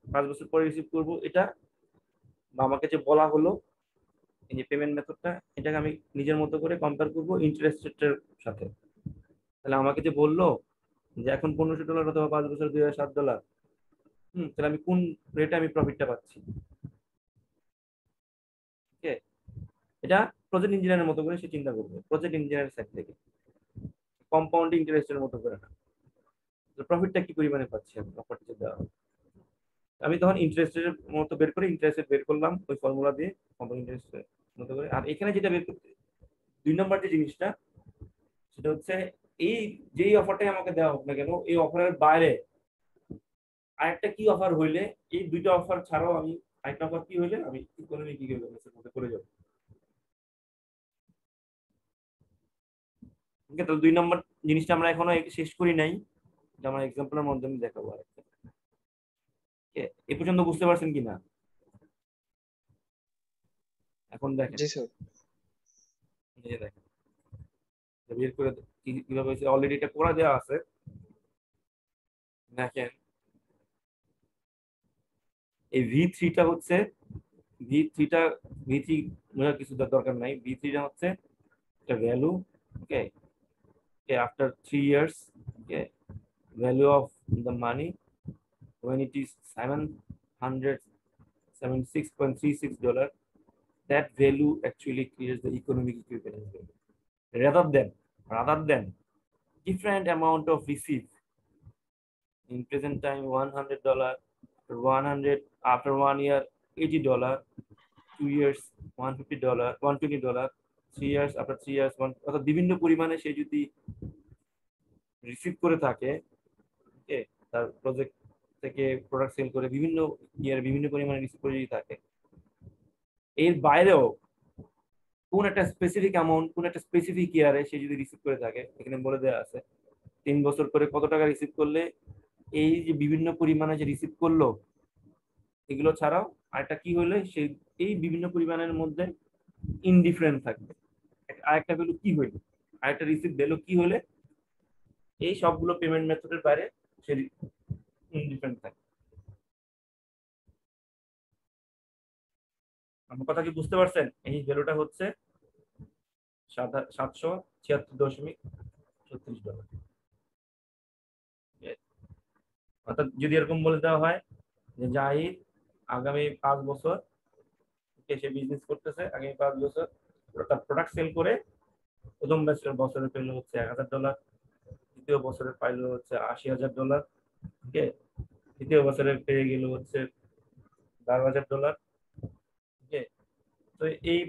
5 বছর পরে রিসিভ করবো, এটা বা আমাকে যে বলা হলো এই যে পেমেন্ট মেথডটা, এটাকে আমি নিজের মতো করে কম্পেয়ার করবো ইন্টারেস্ট রেটের সাথে। তাহলে আমাকে যে বললো যে এখন $1,500 অথবা 5 বছর $2,700, তাহলে আমি কোন রেটে আমি প্রফিটটা পাচ্ছি? ওকে, এটা প্রজেক্ট ইঞ্জিনিয়ারের মতো করে সে চিন্তা করবে, প্রজেক্ট ইঞ্জিনিয়ারের সাইড থেকে, কম্পাউন্ড ইন্টারেস্টের মতো করে না। প্রফিটটা কি পরিমাণে পাচ্ছি আমি অফারটা দেওয়া হবে। আমি তখন ইন্টারেস্টের মতো বের করে ইন্টারেস্ট বের করলাম ওই ফর্মুলা দিয়ে, কম্পাউন্ড ইন্টারেস্টের মতো করে। আর এখানে যেটা বের করতে 2 নম্বর যে জিনিসটা, সেটা হচ্ছে এই যেই অফারটাই আমাকে দেওয়া হোক না কেন, এই অফারের বাইরে আরেকটা কি অফার হইলে, এই দুইটা অফার ছাড়াও আমি আরেকটা অফার কি হইলে আমি ইকোনমিক ইকুইভ্যালেন্সের মধ্যে করে যাবো। ওকে, তাহলে 2 নম্বর জিনিসটা আমরা এখনো শেষ করি নাই, এটা আমরা এক্সাম্পলের মাধ্যমে দেখাবো আরেকটা। এ পর্যন্ত বুঝতে পারছেন কিনা? এখন দেখেন, জি স্যার। এই যে দেখেন বের করে কিভাবে হয়েছে, অলরেডি এটা করা দেওয়া আছে। দেখেন এই V3টা হচ্ছে, V3টা V3 বোঝার কিছু দরকার নাই। V3টা হচ্ছে একটা value, okay, after 3 years, okay, value of the money when it is $776.36, that value actually creates the economic equivalence value, rather than different amount of receipt. In present time $100, after 1 year $80, 2 years $150, $120, 3 years, after 3 years অর্থাৎ বিভিন্ন পরিমাণে সে যদি receive করে থাকে, ওকে, তার project থেকে product sell করে বিভিন্ন বিভিন্ন পরিমাণে রিসিভ করে যদি থাকে, এর বাইরেও কোন একটা স্পেসিফিক অ্যামাউন্ট, কোন একটা স্পেসিফিক ইয়ারে সে যদি রিসিভ করে থাকে, এখানে বলে দেওয়া আছে 3 বছর করে কত টাকা রিসিভ করলে, এই যে বিভিন্ন পরিমাণে যে রিসিভ করলো এগুলো ছাড়াও আরেকটা কি হলে সে এই বিভিন্ন পরিমাণের মধ্যে ইনডিফারেন্ট থাকবে। আরেকটা ভ্যালু কি হইলো, আরেকটা রিসিভ ভ্যালু কি হলে এই সবগুলো পেমেন্ট মেথডের বাইরে সে ইনডিফারেন্ট থাকে। আমার কথা কি বুঝতে পারছেন? এই ভ্যালুটা হচ্ছে $776.36। অর্থাৎ যদি এরকম বলে দেওয়া হয় যে জাহিদ আগামী 5 বছর সে বিজনেস করতেছে, আগামী 5 বছর তার প্রোডাক্ট সেল করে প্রথম বছরে পেল হচ্ছে $1,000, দ্বিতীয় বছরে পাইল হচ্ছে $80,000, ওকে, তৃতীয় বছরে পেয়ে গেল হচ্ছে $12,000, ওকে। তো এই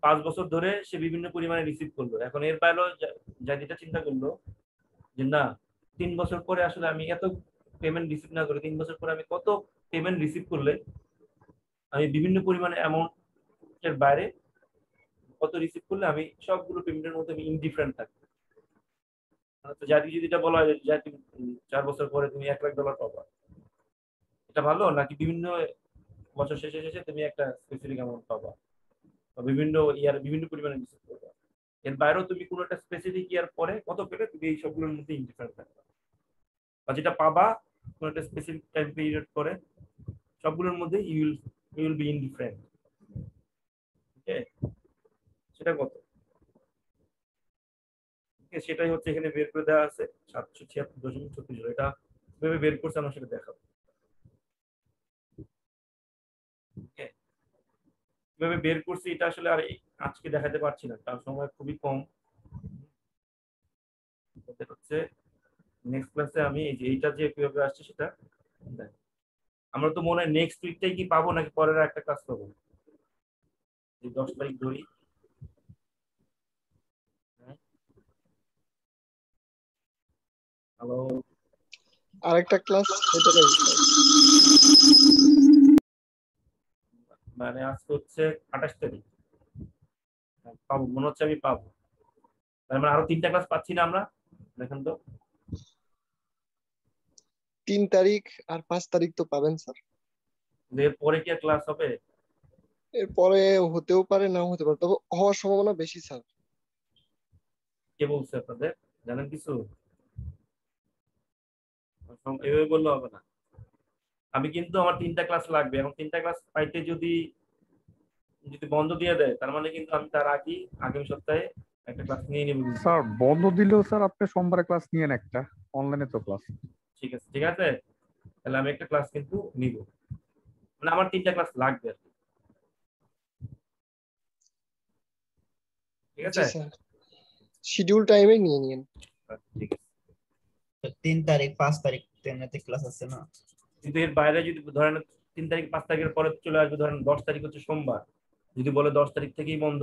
5 বছর ধরে সে বিভিন্ন পরিমাণে রিসিভ করলো। এখন এর বাইরেও যা যেটা চিন্তা করলো যে না, 3 বছর পরে আসলে আমি এত পেমেন্ট রিসিভ না করে 3 বছর পরে আমি কত পেমেন্ট রিসিভ করলে আমি বিভিন্ন পরিমাণে অ্যামাউন্টের বাইরে কত রিসিভ করলে আমি সবগুলো পেমেন্টের মধ্যে আমি ইনডিফারেন্ট থাকবো। তো জাতি যদি এটা বলা হয় যে তুমি 4 বছর পরে তুমি $1,00,000 পাবা, এটা ভালো নাকি বিভিন্ন বছর শেষে শেষে তুমি একটা স্পেসিফিক অ্যামাউন্ট পাবা বা বিভিন্ন ইয়ার বিভিন্ন পরিমাণে রিসিভ করবা? এর বাইরেও তুমি কোনো একটা স্পেসিফিক ইয়ার পরে কত পেলে তুমি এই সবগুলোর মধ্যে ইনডিফারেন্ট থাকবা, বা যেটা পাবা কোনো একটা স্পেসিফিক টাইম পিরিয়ড পরে সবগুলোর মধ্যে ইউ উইল বি ইনডিফারেন্ট। ওকে, সেটা কত? সেটাই হচ্ছে এখানে বের করে দেওয়া আছে 776.36। এটা কিভাবে বের করছে আমরা সেটা দেখাবো। কিভাবে বের করছি এটা আসলে আর আজকে দেখাতে পারছি না, কারণ সময় খুবই কম। হচ্ছে নেক্সট ক্লাসে আমি এই যে এইটা যে কিভাবে আসছে সেটা দেখ। আমরা তো মনে হয় নেক্সট উইকটাই কি পাবো নাকি পরের একটা ক্লাস পাবো? এই 10 তারিখ ধরি। হ্যালো, আরেকটা ক্লাস হতে পারে স্যার। মানে আজকে হচ্ছে 28 তারিখ, পাবো মনে হচ্ছে আমি পাবো। তার মানে আরো 3টা ক্লাস পাচ্ছি না আমরা, দেখেন তো। 3 তারিখ আর 5 তারিখ তো পাবেন স্যার। এর পরে কি আর ক্লাস হবে? এরপরে হতেও পারে নাও হতে পারে, তবে হওয়ার সম্ভাবনা বেশি স্যার। কে বলছে আপনাদের? জানেন কিছু? এভাবে বললে হবে না। আমি কিন্তু আমার 3টা ক্লাস লাগবে, এবং 3টা ক্লাস পাইতে যদি যদি বন্ধ দিয়ে দেয় তার মানে কিন্তু আমি তার আগে আগামী সপ্তাহে একটা ক্লাস নিয়ে নেব। স্যার বন্ধ দিলেও স্যার আপনি সোমবারে ক্লাস নিয়েন, একটা অনলাইনে তো ক্লাস। ঠিক আছে, ঠিক আছে, তাহলে আমি একটা ক্লাস কিন্তু নিব, মানে আমার 3টা ক্লাস লাগবে আর কি। ঠিক জি আছে, স্যার, শিডিউল টাইমে নিয়ে নিন। ঠিক আছে। 3 তারিখ 5 তারিখ তেমনিতে ক্লাস আছে না? কিন্তু এর বাইরে যদি ধরেন 3 তারিখ 5 তারিখের পরে চলে আসবে, ধরেন 10 তারিখ হচ্ছে সোমবার, যদি বলে 10 তারিখ থেকেই বন্ধ,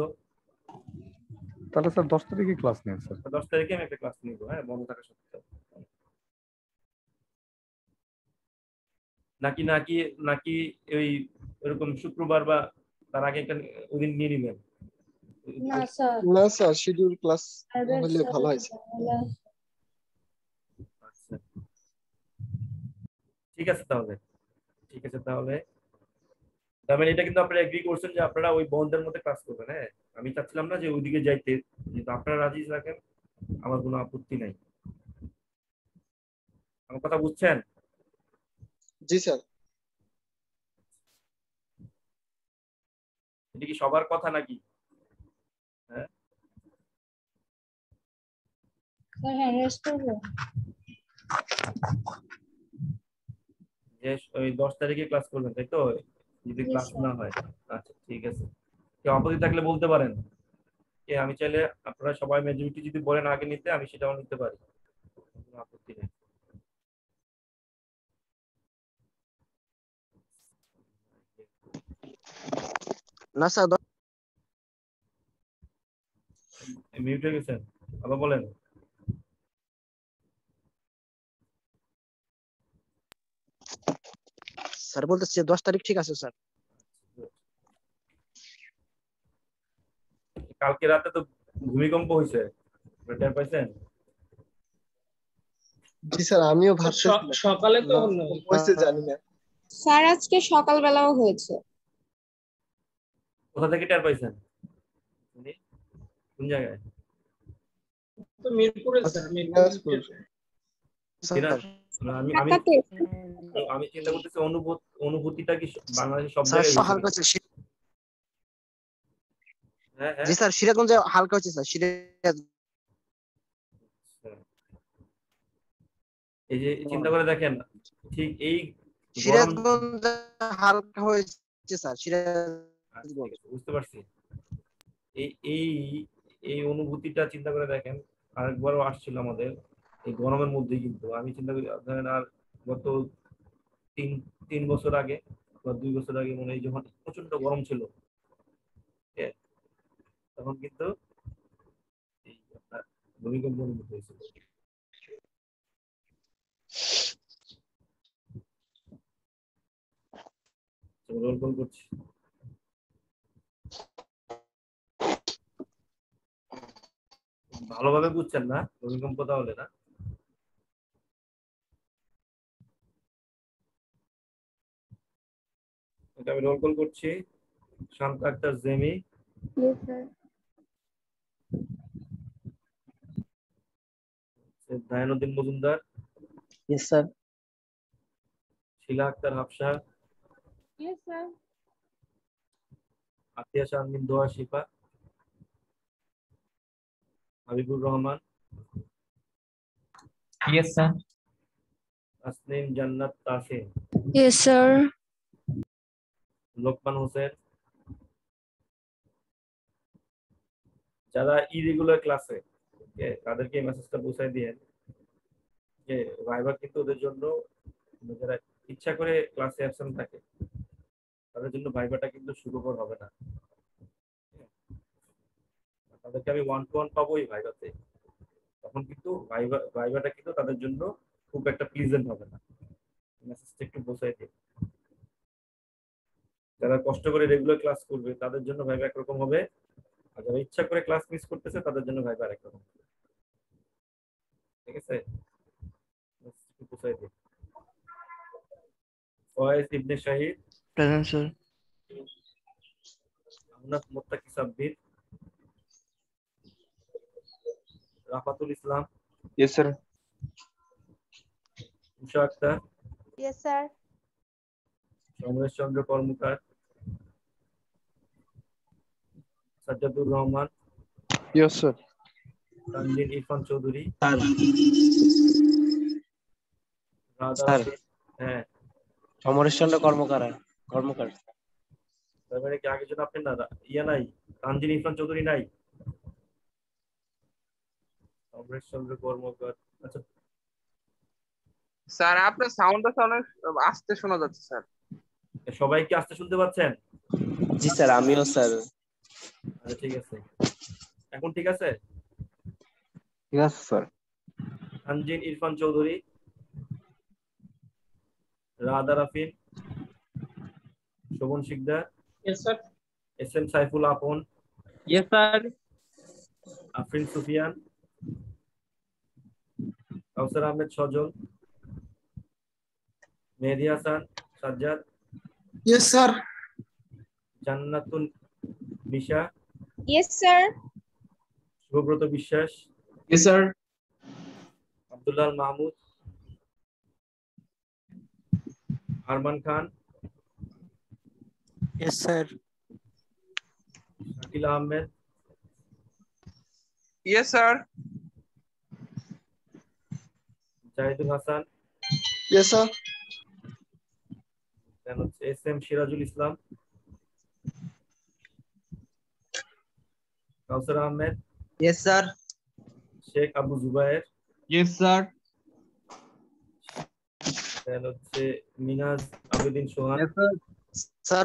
তাহলে স্যার 10 তারিখে ক্লাস নেন স্যার। 10 তারিখে আমি একটা ক্লাস নিব, হ্যাঁ, বন্ধ থাকা সত্ত্বেও। নাকি নাকি নাকি ওই এরকম শুক্রবার বা তার আগে একটা ওই দিন নিয়ে নিবেন? না স্যার, না স্যার, শিডিউল ক্লাস প্রাইভেট হলে ভালো হয় স্যার। আচ্ছা, ঠিক আছে তাহলে, ঠিক আছে তাহলে। তার মানে এটা কিন্তু আপনারা এগ্রি করছেন যে আপনারা ওই বন্ধের মধ্যে ক্লাস করবেন? হ্যাঁ, আমি চাচ্ছিলাম না যে ওইদিকে যাইতে, যেহেতু আপনারা রাজি থাকেন আমার কোনো আপত্তি নাই। আমার কথা বুঝছেন? জি স্যার। এটা কি সবার কথা নাকি? হ্যাঁ, স্যার হ্যান্ড রেজ করবো? যে ওই 10 তারিখে ক্লাস করবেন তাই তো, যদি জি ক্লাস স্যার। না হয়? আচ্ছা ঠিক আছে, কেউ আপত্তি থাকলে বলতে পারেন। আমি চাইলে আপনারা সবাই মেজরিটি যদি বলেন আগে নিতে, আমি সেটাও নিতে পারি, কোনো আপত্তি নেই। না স্যার মিউট হয়ে গেছেন, আবার বলেন। স্যার বলতেছি 10 তারিখ ঠিক আছে স্যার। কালকে রাতে তো ভূমিকম্প হয়েছে, টের পাইছেন? জি স্যার, আমিও স্যার, ভাবতেছিলাম সকালে তো না হলো। হয়েছে জানি না। স্যার আজকে সকালবেলাও হয়েছে। কোথা থেকে টের পাইছেন? কোন জায়গায়? তো মিরপুরে স্যার, দিনাজপুর। স্যার আমি আমি ঢাকাতে। আমি চিন্তা করতেছি অনুভূতিটা কি বাংলাদেশের সব স্যার জায়গায় হয়েছে হালকা কিনা? হচ্ছে। হ্যাঁ জি হ্যাঁ, স্যার সিরাজগঞ্জে হালকা হচ্ছে স্যার। সিরাজ এই যে চিন্তা করে দেখেন, ঠিক এই গরম। সিরাজগঞ্জে হালকা হয়েছে স্যার। আচ্ছা, ঠিক সিরাজগঞ্জ আছে, বুঝতে পারছি। এই এই এই অনুভূতিটা চিন্তা করে দেখেন, আরেকবারও আসছিল আমাদের এই গরমের মধ্যে, কিন্তু আমি চিন্তা করি ধরেন আর গত তিন 3 বছর আগে বা 2 বছর আগে মনে হয় যখন প্রচন্ড গরম ছিল, ঠিক আছে? তখন কিন্তু এই আপনার ভূমিকম্প অনুভূত হয়েছিল। রোল কল করছি। ভালোভাবে বুঝছেন না, ভূমিকম্প তাহলে না? এটা আমি রোল কল করছি। Shanta Akter Jemi, Yes, sir. Dayanuddin Majumdar, Yes, sir. Shila Akter Hafsa, Yes, sir. Atiya Sharmin Doya Shifa, Habibur Rahman, Yes, sir. Tasnim জান্নাত তাসিন, Yes, sir. লোকমান হোসেন। যারা ইরেগুলার ক্লাসে তাদেরকে এই মেসেজটা পৌঁছায় দিয়ে যে ভাইবা কিন্তু ওদের জন্য, যারা ইচ্ছা করে ক্লাসে অ্যাবসেন্ট থাকে তাদের জন্য ভাইবাটা কিন্তু সুখকর হবে না। তাদেরকে আমি 1-to-1 পাবো এই ভাইবাতে, তখন কিন্তু ভাইবাটা কিন্তু তাদের জন্য খুব একটা প্লিজেন্ট হবে না। মেসেজটা একটু পৌঁছায় দিই। যারা কষ্ট করে রেগুলার ক্লাস করবে তাদের জন্য ভাইবা একরকম হবে, আর যারা ইচ্ছা করে ক্লাস মিস করতেছে তাদের জন্য ভাইবা আরেক রকম। ঠিক আছে, একটু পৌঁছায় দিই। ফয়েজ ইবনে Shahid, Present, sir. Ahnaf Mottaki Sabbir, Rafatul Islam, Yes, sir. Usha Akter, Yes, sir. Samaresh Chandra Karmakar, Sajjadur Rahman, Yes, sir. Tanjin Irfan Chowdhury, Rada sir. Afrin. হ্যাঁ, সমরেশচন্দ্র কর্মকার। তার মানে কি আগের জন্য আপনি না ইয়া নাই, তানজিন ইরফান চৌধুরী নাই, সমরেশ চন্দ্র কর্মকার। আচ্ছা, স্যার আপনার সাউন্ডটা অনেক আস্তে শোনা যাচ্ছে স্যার। সবাই কি আস্তে শুনতে পাচ্ছেন? জি স্যার, আমিও স্যার। আচ্ছা ঠিক আছে, এখন ঠিক আছে। ঠিক আছে sir. Tanjin Irfan Chowdhury, Rada Rafin, Shovon Sikder, Yes, sir. S M Saiful Apon, Yes, sir. Afrin Sufian, কাউসার আহমেদ সজল, মেহেদী হাসান সাজ্জাদ, Yes, sir. জান্নাতুন মিশা, Yes, sir. শুভব্রত বিশ্বাস, Yes, sir. আব্দুল্লাহ মাহমুদ, আরমান খান, Yes, sir. Shakil Ahmed, Yes, sir. Zahidul Hasan, Yes, sir. Then হচ্ছে S M Sirajul Islam, Kawsar Ahmed, Yes, sir. Sheikh Abu Zubayer, Yes, sir. Then হচ্ছে মিনাজ আবেদিন সোহান, Yes, sir. Sir,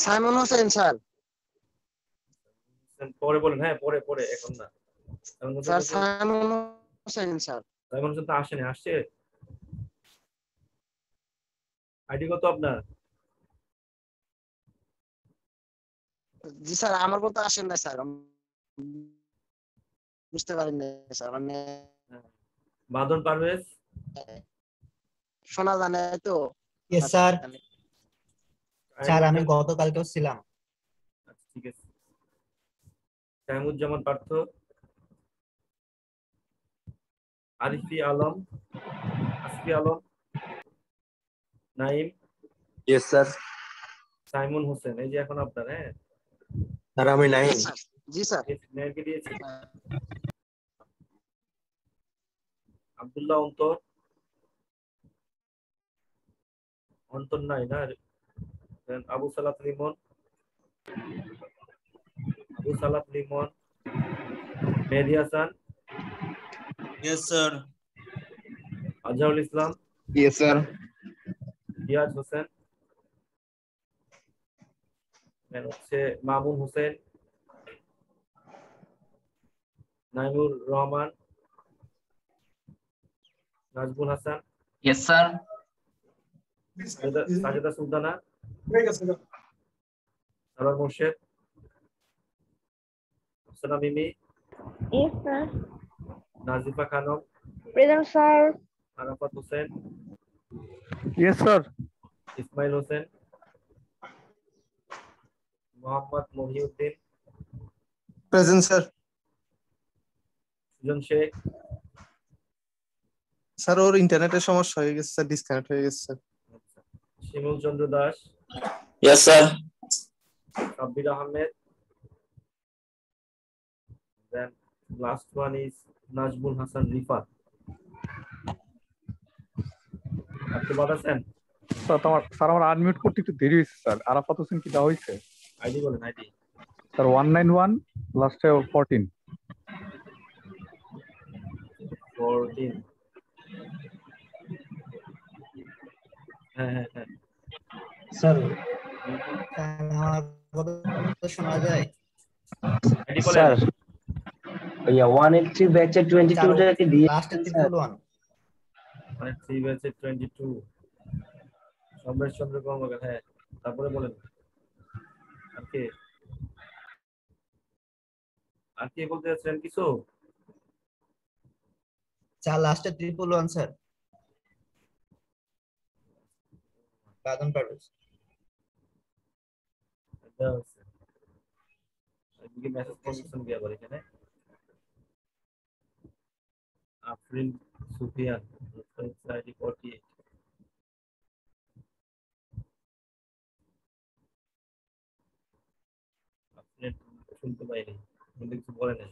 Simon Hussain, sir. পরে বলেন। হ্যাঁ, পরে পরে, এখন না। Sir, Simon Hussain, sir. Saimon Hossain তো আসেনি, আসছে? আইডি কত আপনার? জি স্যার, আমার কথা আসেন না স্যার, বুঝতে পারেন না স্যার, মানে বাদন পারভেজ, শোনা জানে তো। Yes, sir. স্যার আমি গতকালকেও ছিলাম। আচ্ছা ঠিক আছে। Taimuzzaman Partho, Arifi Alam, Asfi Alam, Naim, Yes, sir. সাইমন হোসেন। এই যে এখন আপনার। হ্যাঁ স্যার আমি নাই। জি স্যার। নাইমকে দিয়েছি। আব্দুল্লাহ অন্তর, অন্তর নাই না। আবু সালাত লিমন, মেহেদী Hasan. Yes, sir. Azharul Islam, Yes, sir. Riaz Hossain, হচ্ছে Mamun Hossain, Naimur Rahman, Nazmul Hasan, Yes, sir. Sajeda Sultana, Sarwar Morshed, Afsana Mimi, Yes, sir. নাজিফা Khanam, Present, sir. Arafat Hossain, yes sir. Ismail Hossain, Mohammad Mohiuddin, present sir. Sujon Sheikh, sir ওর ইন্টারনেটের সমস্যা হয়ে গেছে স্যার, ডিসকানেক্ট হয়ে গেছে sir. Shimul Chandra Das, Yes, sir. Sabbir Ahmed, then last one is Nazmul Hasan Rifat. আপনি বাদ আছেন? স্যার আমার আনমিউট করতে একটু দেরি হয়েছে স্যার। আরাফাত হোসেন কি দেওয়া হয়েছে? আইডি বলেন, আইডি। স্যার 191 লাস্টে 14। 14। হ্যাঁ। স্যার আমার কথা শোনা যায়? আইডি বলেন। স্যার ইয়া 183 ব্যাচে 22 টাকে দিয়ে লাস্টে 311 মানে 3 ব্যাচে 22 সম্রাট চন্দ্র কর্মকার। হ্যাঁ, তারপরে বলেন আর কে বলতে যাচ্ছেন কিছু? স্যার লাস্টে 311 স্যার। বাদন পারভেজ। এদিকে মেসেজ করছেন কি আবার এখানে? আফরিন সুফিয়ান, আইডি 48। আপনি শুনতে পাইনি, কিন্তু কিছু বলে নাই।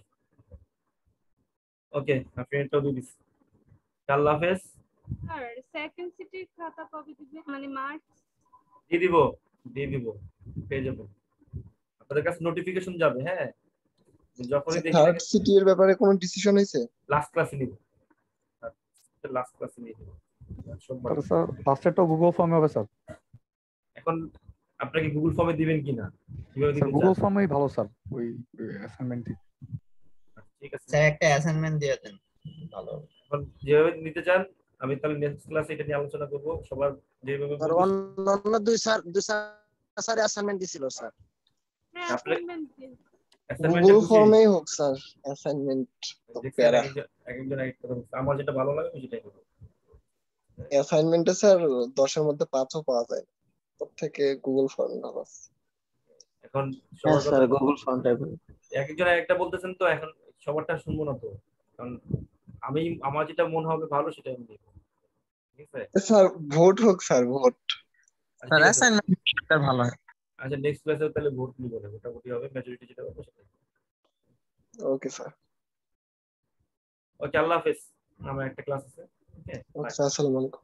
ওকে, আফরিন তো দিস। আল্লাহ হাফেজ। স্যার সেকেন্ড সিটির খাতা কবে দিবে, মানে মার্চ? দিয়ে দিব, পেয়ে যাবেন। আপনাদের কাছে নোটিফিকেশন যাবে। হ্যাঁ, যখনই দেখি থার্ড সিটি এর ব্যাপারে কোনো ডিসিশন হয়েছে? লাস্ট ক্লাসে নিব, লাস্ট ক্লাসে নিব সোমবার। স্যার লাস্টেরটা গুগল ফর্মে হবে স্যার। এখন আপনাকে গুগল ফর্মে দিবেন কিনা, কিভাবে দিবেন? গুগল ফর্মেই ভালো স্যার, ওই অ্যাসাইনমেন্ট। ঠিক আছে স্যার একটা অ্যাসাইনমেন্ট দিয়ে দেন, ভালো। এখন যেভাবে নিতে চান আমি তাহলে নেক্সট ক্লাসে এটা নিয়ে আলোচনা করব। সবার যেভাবে স্যার অন্য দুই স্যার অ্যাসাইনমেন্ট দিছিল স্যার। হ্যাঁ অ্যাসাইনমেন্ট দিন। গুগল ফর্মেই হোক স্যার অ্যাসাইনমেন্ট। একজন এক কথা বলছে, আমার যেটা ভালো লাগে আমি সেটাই করব। অ্যাসাইনমেন্টে স্যার 10 এর মধ্যে 5ও পাওয়া যায়, ওর থেকে গুগল ফর্ম ভালো। এখন সবার স্যার গুগল ফর্মটাই একজন একটা বলতেছেন, তো এখন সবারটা শুনবো না তো, কারণ আমি আমার যেটা মনে হবে ভালো সেটা আমি দেব। ঠিক আছে স্যার, ভোট হোক স্যার, ভোট। স্যার অ্যাসাইনমেন্টটা ভালো হয়। আচ্ছা, নেক্সট ক্লাসে তাহলে ভোট নিব না, মোটামুটি হবে, মেজরিটি যেটা হবে সেটা। Okay sir. ওকে, আল্লাহ হাফেজ। আমার একটা ক্লাস আছে। ওকে, আচ্ছা, আসসালামু আলাইকুম।